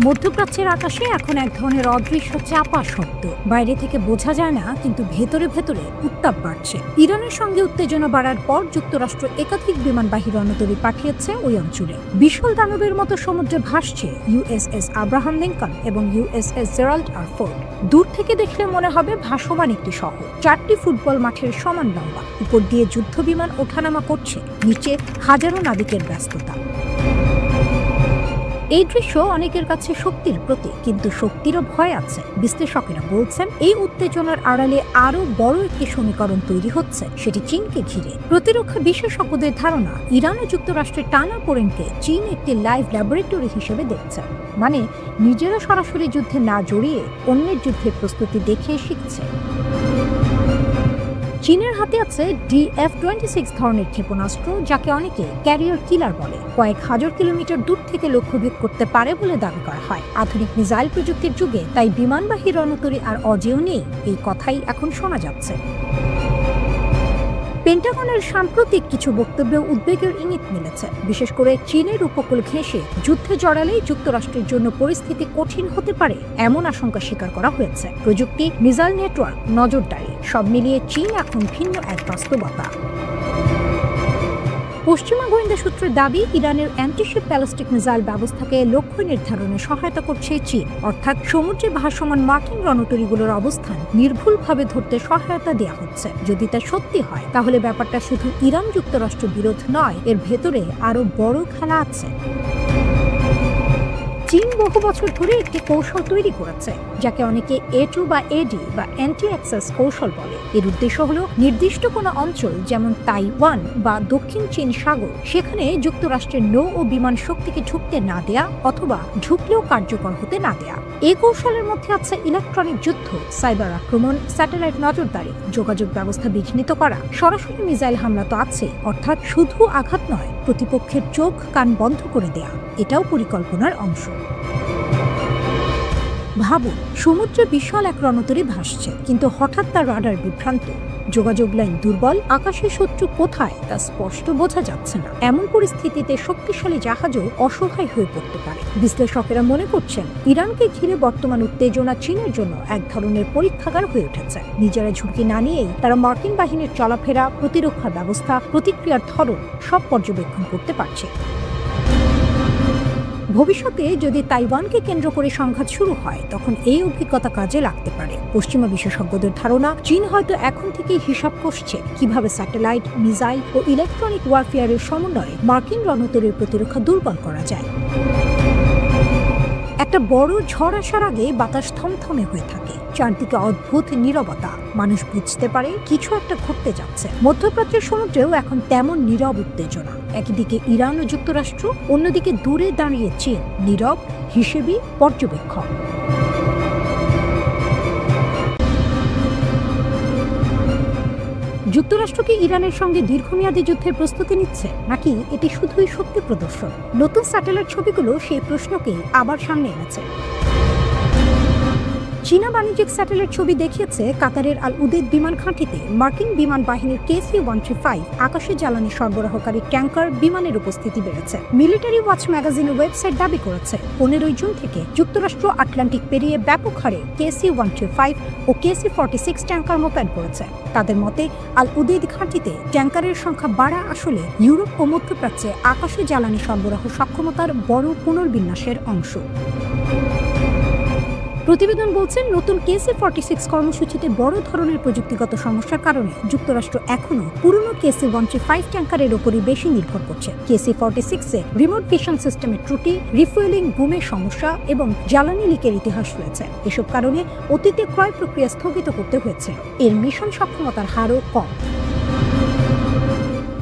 মধ্যপ্রাচ্যের আকাশে এখন এক ধরনের অদৃশ্য চাপা শব্দ। বাইরে থেকে বোঝা যায় না, কিন্তু ভেতরে ভেতরে উত্তাপ বাড়ছে। ইরানের সঙ্গে উত্তেজনা বাড়ার পর যুক্তরাষ্ট্র একাধিক বিমানবাহী রণতরী পাঠিয়েছে ওই অঞ্চলে। বিশাল দানবের মতো সমুদ্রে ভাসছে ইউএসএস আব্রাহাম লিঙ্কন এবং ইউএসএস জেরাল্ড আর ফোর্ড। দূর থেকে দেখলে মনে হবে ভাসমান একটি শহর, 4টি ফুটবল মাঠের সমান লম্বা। উপর দিয়ে যুদ্ধ বিমান ওঠানামা করছে, নিচে হাজারো নাবিকের ব্যস্ততা। এই দৃশ্য অনেকের কাছে শক্তির প্রতীক, কিন্তু শক্তিরও ভয় আছে। বিশ্লেষকেরা বলছেন, এই উত্তেজনার আড়ালে আরো বড় একটি সমীকরণ তৈরি হচ্ছে, সেটি চীনকে ঘিরে। প্রতিরক্ষা বিশেষজ্ঞদের ধারণা, ইরান ও যুক্তরাষ্ট্রের টানাপোড়েনকে চীন একটি লাইভ ল্যাবরেটরি হিসেবে দেখছে। মানে নিজেরা সরাসরি যুদ্ধে না জড়িয়ে অন্যের যুদ্ধের প্রস্তুতি দেখে শিখছে। চীনের হাতে আছে DF-26 ধরনের ক্ষেপণাস্ত্র, যাকে অনেকে ক্যারিয়ার কিলার বলে। কয়েক হাজার কিলোমিটার দূর থেকে লক্ষ্যভেদ করতে পারে বলে দাবি করা হয়। আধুনিক মিসাইল প্রযুক্তির যুগে তাই বিমানবাহী রণতরী আর অজেয় নেই, এই কথাই এখন শোনা যাচ্ছে। পেন্টাগনের সাম্প্রতিক কিছু বক্তব্যে উদ্বেগের ইঙ্গিত মিলেছে। বিশেষ করে চীনের উপকূল ঘেঁষে যুদ্ধে জড়ালেই যুক্তরাষ্ট্রের জন্য পরিস্থিতি কঠিন হতে পারে, এমন আশঙ্কা স্বীকার করা হয়েছে। প্রযুক্তি, মিসাইল নেটওয়ার্ক, নজরদারি সব মিলিয়ে চীন এখন ভিন্ন এক বাস্তবতা। পশ্চিমা গোয়েন্দা সূত্রের দাবি, ইরানের অ্যান্টিশিপ ব্যালিস্টিক মিসাইল ব্যবস্থাকে লক্ষ্য নির্ধারণে সহায়তা করছে চীন। অর্থাৎ সমুদ্রে ভাসমান মার্কিন রণতরীগুলোর অবস্থান নির্ভুলভাবে ধরতে সহায়তা দেওয়া হচ্ছে। যদি তা সত্যি হয়, তাহলে ব্যাপারটা শুধু ইরান যুক্তরাষ্ট্র বিরোধ নয়, এর ভেতরে আরো বড় খেলা আছে। চীন বহু বছর ধরে একটি কৌশল তৈরি করেছে, যাকে অনেকে A2 বা AD বা অ্যান্টি অ্যাক্সেস কৌশল বলে। এর উদ্দেশ্য হলো নির্দিষ্ট কোনো অঞ্চল, যেমন তাইওয়ান বা দক্ষিণ চীন সাগর, সেখানে যুক্তরাষ্ট্রের নৌ ও বিমান শক্তিকে ঢুকতে না দেয়া অথবা ঢুকলেও কার্যকর হতে না দেয়া। এই কৌশলের মধ্যে আছে ইলেকট্রনিক যুদ্ধ, সাইবার আক্রমণ, স্যাটেলাইট নজরদারি, যোগাযোগ ব্যবস্থা বিঘ্নিত করা, সরাসরি মিসাইল হামলা তো আছে। অর্থাৎ শুধু আঘাত নয়, প্রতিপক্ষের চোখ কান বন্ধ করে দেয়া, এটাও পরিকল্পনার অংশ। ভাবুন, সমুদ্রে বিশাল এক রণতরী ভাসছে, কিন্তু হঠাৎ তার রাডার বিভ্রান্ত, যোগাযোগ লাইন দুর্বল, আকাশে শত্রু কোথায় তা স্পষ্ট বোঝা যাচ্ছে না। এমন পরিস্থিতিতে শক্তিশালী জাহাজও অসহায় হয়ে পড়তে পারে। বিশ্লেষকেরা মনে করছেন, ইরানকে ঘিরে বর্তমান উত্তেজনা চীনের জন্য এক ধরনের পরীক্ষাগার হয়ে উঠেছে। নিজেরা ঝুঁকি না নিয়েই তারা মার্কিন বাহিনীর চলাফেরা, প্রতিরক্ষা ব্যবস্থা, প্রতিক্রিয়ার ধরন সব পর্যবেক্ষণ করতে পারছে। ভবিষ্যতে যদি তাইওয়ানকে কেন্দ্র করে সংঘাত শুরু হয়, তখন এই অভিজ্ঞতা কাজে লাগতে পারে। পশ্চিমা বিশেষজ্ঞদের ধারণা, চীন হয়তো এখন থেকেই হিসাব কষছে কিভাবে স্যাটেলাইট, মিসাইল ও ইলেকট্রনিক ওয়ারফেয়ারের সমন্বয়ে মার্কিন রণতরীর প্রতিরক্ষা দুর্বল করা যায়। একটা বড় ঝড় আসার আগে বাতাস থমথমে হয়ে থাকে, চারদিকে অদ্ভুত নীরবতা। মানুষ বুঝতে পারে কিছু একটা ঘটতে যাচ্ছে। মধ্যপ্রাচ্যের সমুদ্রেও এখন তেমন নীরব উত্তেজনা। একদিকে ইরান ও যুক্তরাষ্ট্র, অন্যদিকে দূরে দাঁড়িয়ে চীন, নীরব হিসেবি পর্যবেক্ষক। যুক্তরাষ্ট্র কি ইরানের সঙ্গে দীর্ঘমেয়াদী যুদ্ধের প্রস্তুতি নিচ্ছে, নাকি এটি শুধুই শক্তি প্রদর্শন? নতুন স্যাটেলাইট ছবিগুলো সেই প্রশ্নকে আবার সামনে এনেছে। চীনা বাণিজ্যিক স্যাটেলাইট ছবি দেখিয়েছে কাতারের আল উদেদ বিমান ঘাঁটিতে মার্কিন বিমান বাহিনীর KC-135 আকাশে জ্বালানি সরবরাহকারী ট্যাঙ্কার বিমানের উপস্থিতি বেড়েছে। মিলিটারি ওয়াচ ম্যাগাজিনের ওয়েবসাইট দাবি করেছে, 15 জুন থেকে যুক্তরাষ্ট্র আটলান্টিক পেরিয়ে ব্যাপক হারে KC-135 ও KC-46 ট্যাঙ্কার মোতায়েন করেছে। তাদের মতে, আল উদেদ ঘাঁটিতে ট্যাঙ্কারের সংখ্যা বাড়া আসলে ইউরোপ ও মধ্যপ্রাচ্যে আকাশে জ্বালানি সরবরাহ সক্ষমতার বড় পুনর্বিন্যাসের অংশ। প্রতিবেদন বলছে, নতুন KC-46 কর্মসূচিতে বড় ধরনের প্রযুক্তিগত সমস্যার কারণে যুক্তরাষ্ট্র এখনও পুরনো KC-135 ট্যাঙ্কারের ওপরই বেশি নির্ভর করছে। KC-46-এ রিমোট ভিশন সিস্টেমের ত্রুটি, রিফুয়েলিং বুমের সমস্যা এবং জ্বালানি লিকের ইতিহাস রয়েছে। এসব কারণে অতীতে ক্রয় প্রক্রিয়া স্থগিত করতে হয়েছিল। এর মিশন সক্ষমতার হারও কম।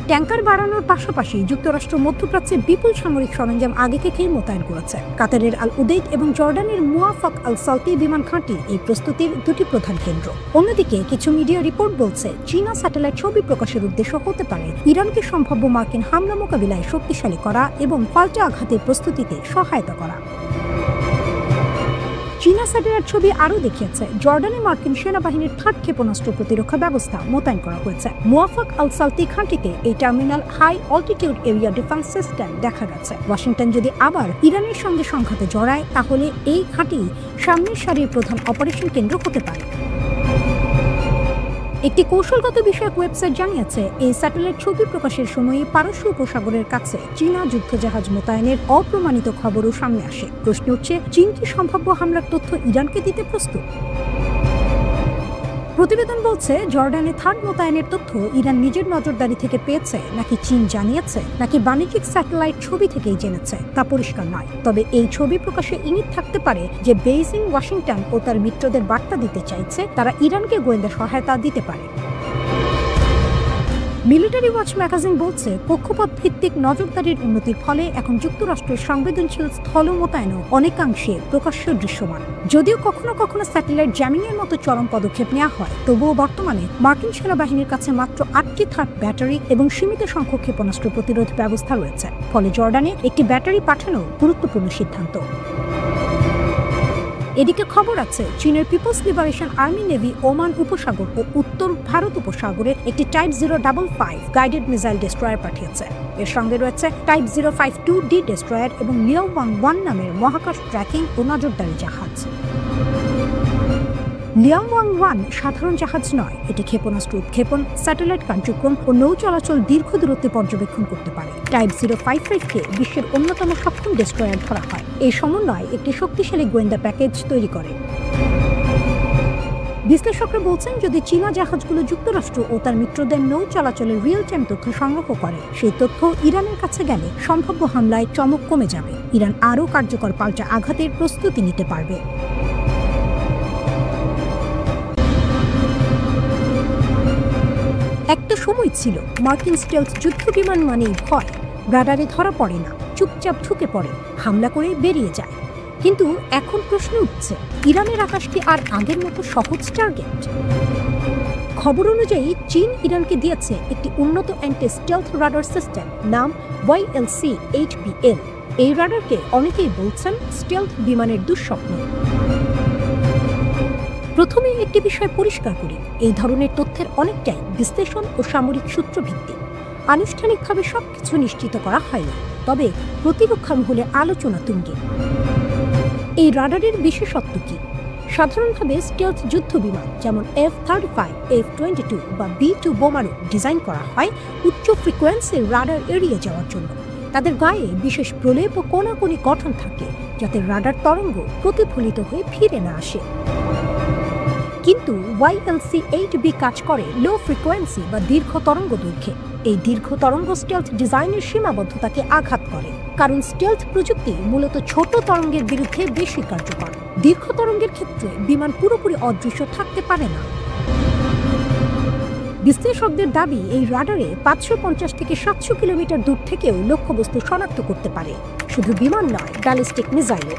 ট্যাঙ্কার বাড়ানোর পাশাপাশি যুক্তরাষ্ট্র মধ্যপ্রাচ্যে বিপুল সামরিক সরঞ্জাম আগে থেকেই মোতায়েন করেছে। কাতারের আল উদেদ এবং জর্ডানের মুওয়াফাক আল সালতি বিমান ঘাঁটি এই প্রস্তুতির দুটি প্রধান কেন্দ্র। অন্যদিকে কিছু মিডিয়া রিপোর্ট বলছে, চীনা স্যাটেলাইট ছবি প্রকাশের উদ্দেশ্য হতে পারে ইরানকে সম্ভাব্য মার্কিন হামলা মোকাবিলায় শক্তিশালী করা এবং পাল্টা আঘাতের প্রস্তুতিতে সহায়তা করা। চীনা স্যাটেলাইট ছবি আরও দেখিয়েছে, জর্ডানে মার্কিন সেনাবাহিনীর 3rd ক্ষেপণাস্ত্র প্রতিরক্ষা ব্যবস্থা মোতায়েন করা হয়েছে। মুওয়াফাক আল সালতি ঘাঁটিতে এই terminal high altitude area defense system দেখা গেছে। ওয়াশিংটন যদি আবার ইরানের সঙ্গে সংঘাতে জড়ায়, তাহলে এই ঘাঁটি সামনের সারির প্রধান অপারেশন কেন্দ্র হতে পারে। একটি কৌশলগত বিষয়ক ওয়েবসাইট জানিয়েছে, এই স্যাটেলাইট ছবি প্রকাশের সময় পারস্য উপসাগরের কাছে চীনা যুদ্ধজাহাজ মোতায়েনের অপ্রমাণিত খবরও সামনে আসে। প্রশ্ন উঠছে, চীন কি সম্ভাব্য হামলার তথ্য ইরানকে দিতে প্রস্তুত? প্রতিবেদন বলছে, জর্ডানে 3rd মোতায়েনের তথ্য ইরান নিজের নজরদারি থেকে পেয়েছে, নাকি চীন জানিয়েছে, নাকি বাণিজ্যিক স্যাটেলাইট ছবি থেকেই জেনেছে তা পরিষ্কার নয়। তবে এই ছবি প্রকাশে ইঙ্গিত থাকতে পারে যে বেইজিং ওয়াশিংটন ও তার মিত্রদের বার্তা দিতে চাইছে তারা ইরানকে গোয়েন্দা সহায়তা দিতে পারে। মিলিটারি ওয়াচ ম্যাগাজিন বলছে, কক্ষপথ ভিত্তিক নজরদারির উন্নতির ফলে এখন যুক্তরাষ্ট্রের সংবেদনশীল স্থল মোতায়েনও অনেকাংশে প্রকাশ্য দৃশ্যমান। যদিও কখনো কখনো স্যাটেলাইট জ্যামিংয়ের মতো চরম পদক্ষেপ নেওয়া হয়, তবুও বর্তমানে মার্কিন সেনাবাহিনীর কাছে মাত্র 8টি থার্ড ব্যাটারি এবং সীমিত সংখ্যক ক্ষেপণাস্ত্র প্রতিরোধ ব্যবস্থা রয়েছে। ফলে জর্ডানে একটি ব্যাটারি পাঠানো গুরুত্বপূর্ণ সিদ্ধান্ত। এদিকে খবর আছে, চীনের People's Liberation Army Navy Oman উপসাগর ও উত্তর ভারত উপসাগরে একটি টাইপ 055 গাইডেড মিসাইল ডেস্ট্রয়ার পাঠিয়েছে। এর সঙ্গে রয়েছে টাইপ 052D ডেস্ট্রয়ার এবং লিয়াওয়াং-1 নামের মহাকাশ ট্র্যাকিং ও নজরদারি জাহাজ। লিয়াওয়াং-1 সাধারণ জাহাজ নয়, এটি ক্ষেপণাস্ত্র উৎক্ষেপণ, স্যাটেলাইট কার্যক্রম ও নৌ চলাচল দীর্ঘ দূরত্বে পর্যবেক্ষণ করতে পারে। টাইপ 055-কে বিশ্বের অন্যতম সক্ষম ডেস্ট্রয়ার ধরা হয়। এই সমন্বয় একটি শক্তিশালী গোয়েন্দা প্যাকেজ তৈরি করে। বিশ্লেষকরা বলছেন, যদি চীনা জাহাজগুলো যুক্তরাষ্ট্র ও তার মিত্রদের নৌ চলাচলের রিয়েল টাইম তথ্য সংগ্রহ করে, সেই তথ্য ইরানের কাছে গেলে সম্ভাব্য হামলায় চমক কমে যাবে। ইরান আরও কার্যকর পাল্টা আঘাতের প্রস্তুতি নিতে পারবে। একটা সময় ছিল মার্কিন স্টেলথ যুদ্ধ বিমান মানেই ভয়, রাডারে ধরা পড়ে না, চুপচাপ ঢুকে পড়ে, হামলা করে বেরিয়ে যায়। কিন্তু এখন প্রশ্ন উঠছে, ইরানের আকাশ কি আর আগের মতো সহজ টার্গেট? খবর অনুযায়ী চীন ইরানকে দিয়েছে একটি উন্নত অ্যান্টি স্টেলথ রাডার সিস্টেম, নাম YLC-8BL। এই রাডারকে অনেকেই বলছেন স্টেলথ বিমানের দুঃস্বপ্ন। প্রথমে একটি বিষয় পরিষ্কার করি, এই ধরনের তথ্যের অনেকটাই বিশ্লেষণ ও সামরিক সূত্রভিত্তিক। আনুষ্ঠানিকভাবে সবকিছু নিশ্চিত করা হয়নি, তবে প্রতিরক্ষা মহলে আলোচনা তুঙ্গে। এই রাডারের বিশেষত্ব কি? সাধারণভাবে স্টেলথ যুদ্ধ বিমান যেমন F-35, F-22 বা B-2 বোমারু ডিজাইন করা হয় উচ্চ ফ্রিকোয়েন্সির রাডার এড়িয়ে যাওয়ার জন্য। তাদের গায়ে বিশেষ প্রলেপ ও কোনাকুনি গঠন থাকে, যাতে রাডার তরঙ্গ প্রতিফলিত হয়ে ফিরে না আসে। কিন্তু YLC-8B কাজ করে লো ফ্রিকোয়েন্সি বা দীর্ঘ তরঙ্গ দৈর্ঘ্যে। এই দীর্ঘ তরঙ্গ স্টেলথ ডিজাইনের সীমাবদ্ধতাকে আঘাত করে, কারণ স্টেলথ প্রযুক্তি মূলত ছোট তরঙ্গের বিরুদ্ধে বেশি কার্যকর। দীর্ঘ তরঙ্গের ক্ষেত্রে বিমান পুরোপুরি অদৃশ্য থাকতে পারে না। বিশ্লেষকদের দাবি, এই রাডারে 550 থেকে 700 কিলোমিটার দূর থেকেও লক্ষ্যবস্তু শনাক্ত করতে পারে, শুধু বিমান নয়, ব্যালিস্টিক মিসাইলও।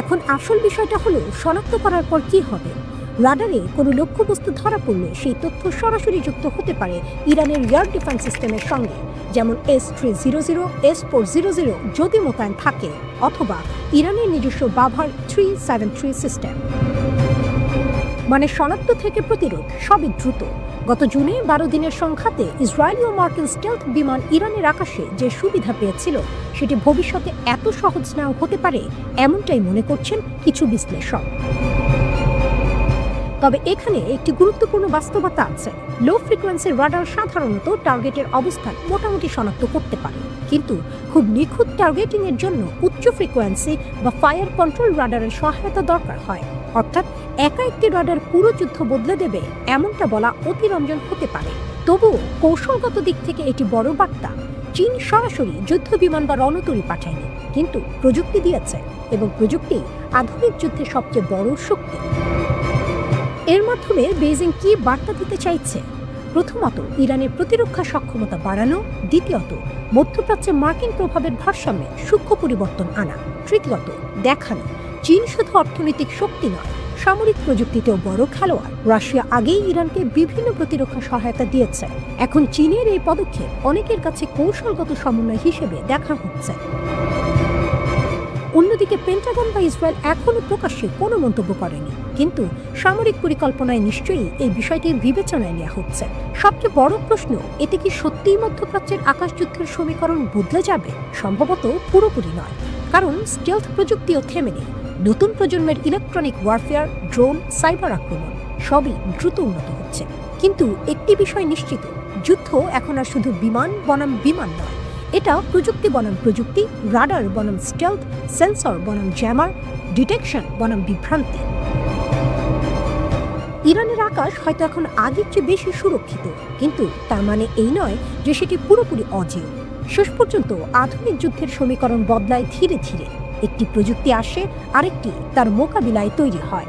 এখন আসল বিষয়টা হলো শনাক্ত করার পর কি হবে। রাডারে কোনো লক্ষ্যবস্তু ধরা পড়লে সেই তথ্য সরাসরি যুক্ত হতে পারে ইরানের এয়ার ডিফেন্স সিস্টেমের সঙ্গে, যেমন S-300, S-400 যদি মোতায়েন থাকে, অথবা ইরানের নিজস্ব বাভার 373 সিস্টেম। মানে শনাক্ত থেকে প্রতিরোধ সবই দ্রুত। গত জুনে 12 দিনের সংঘাতে ইসরায়েলি ও মার্কিন স্টেলথ বিমান ইরানের আকাশে যে সুবিধা পেয়েছিল, সেটি ভবিষ্যতে এত সহজ নাও হতে পারে, এমনটাই মনে করছেন কিছু বিশ্লেষক। তবে এখানে একটি গুরুত্বপূর্ণ বাস্তবতা আছে। লো ফ্রিকোয়েন্সি রাডার সাধারণত টার্গেটের অবস্থান মোটামুটি শনাক্ত করতে পারে, কিন্তু খুব নিখুঁত টার্গেটিং এর জন্য উচ্চ ফ্রিকোয়েন্সি বা ফায়ার কন্ট্রোল রাডারের সহায়তা দরকার হয়। অর্থাৎ একা একটি রাডার পুরো যুদ্ধ বদলে দেবে, এমনটা বলা অতিরঞ্জন হতে পারে। তবুও কৌশলগত দিক থেকে এটি বড় বার্তা। চীন সরাসরি যুদ্ধ বিমান বা রণতরী পাঠায়নি, কিন্তু প্রযুক্তি দিয়েছে, এবং প্রযুক্তি আধুনিক যুদ্ধের সবচেয়ে বড় শক্তি। এর মাধ্যমে বেইজিং কি বার্তা দিতে চাইছে? প্রথমত, ইরানের প্রতিরক্ষা সক্ষমতা বাড়ানো। দ্বিতীয়ত, মধ্যপ্রাচ্যে মার্কিন প্রভাবের ভারসাম্যে সূক্ষ্ম পরিবর্তন আনা। তৃতীয়ত, দেখানো চীন শুধু অর্থনৈতিক শক্তি নয়, সামরিক প্রযুক্তিতেও বড় খেলোয়াড়। রাশিয়া আগেই ইরানকে বিভিন্ন প্রতিরক্ষা সহায়তা দিয়েছে। এখন চীনের এই পদক্ষেপ অনেকের কাছে কৌশলগত সমন্বয় হিসেবে দেখা হচ্ছে। অন্যদিকে পেন্টাগন বা ইসরায়েল এখনো প্রকাশ্যে কোনো মন্তব্য করেনি, কিন্তু সামরিক পরিকল্পনায় নিশ্চয়ই এই বিষয়টি বিবেচনায় নেওয়া হচ্ছে। সবচেয়ে বড় প্রশ্ন, এতে কি সত্যিই মধ্যপ্রাচ্যের আকাশযুদ্ধের সমীকরণ বদলে যাবে? সম্ভবত পুরোপুরি নয়, কারণ স্টেলথ প্রযুক্তিও থেমে নেই। নতুন প্রজন্মের ইলেকট্রনিক ওয়ারফেয়ার, ড্রোন, সাইবার আক্রমণ সবই দ্রুত উন্নত হচ্ছে। কিন্তু একটি বিষয় নিশ্চিত, যুদ্ধ এখন আর শুধু বিমান বনাম বিমান নয়, এটা প্রযুক্তি বনাম প্রযুক্তি, রাডার বনাম স্টেলথ, সেন্সর বনাম জ্যামার, ডিটেকশন বনাম বিভ্রান্তি। ইরানের আকাশ হয়তো এখন আগের চেয়ে বেশি সুরক্ষিত, কিন্তু তার মানে এই নয় যে সেটি পুরোপুরি অজেয়। শেষ পর্যন্ত আধুনিক যুদ্ধের সমীকরণ বদলায় ধীরে ধীরে। একটি প্রযুক্তি আসে, আরেকটি তার মোকাবিলায় তৈরি হয়।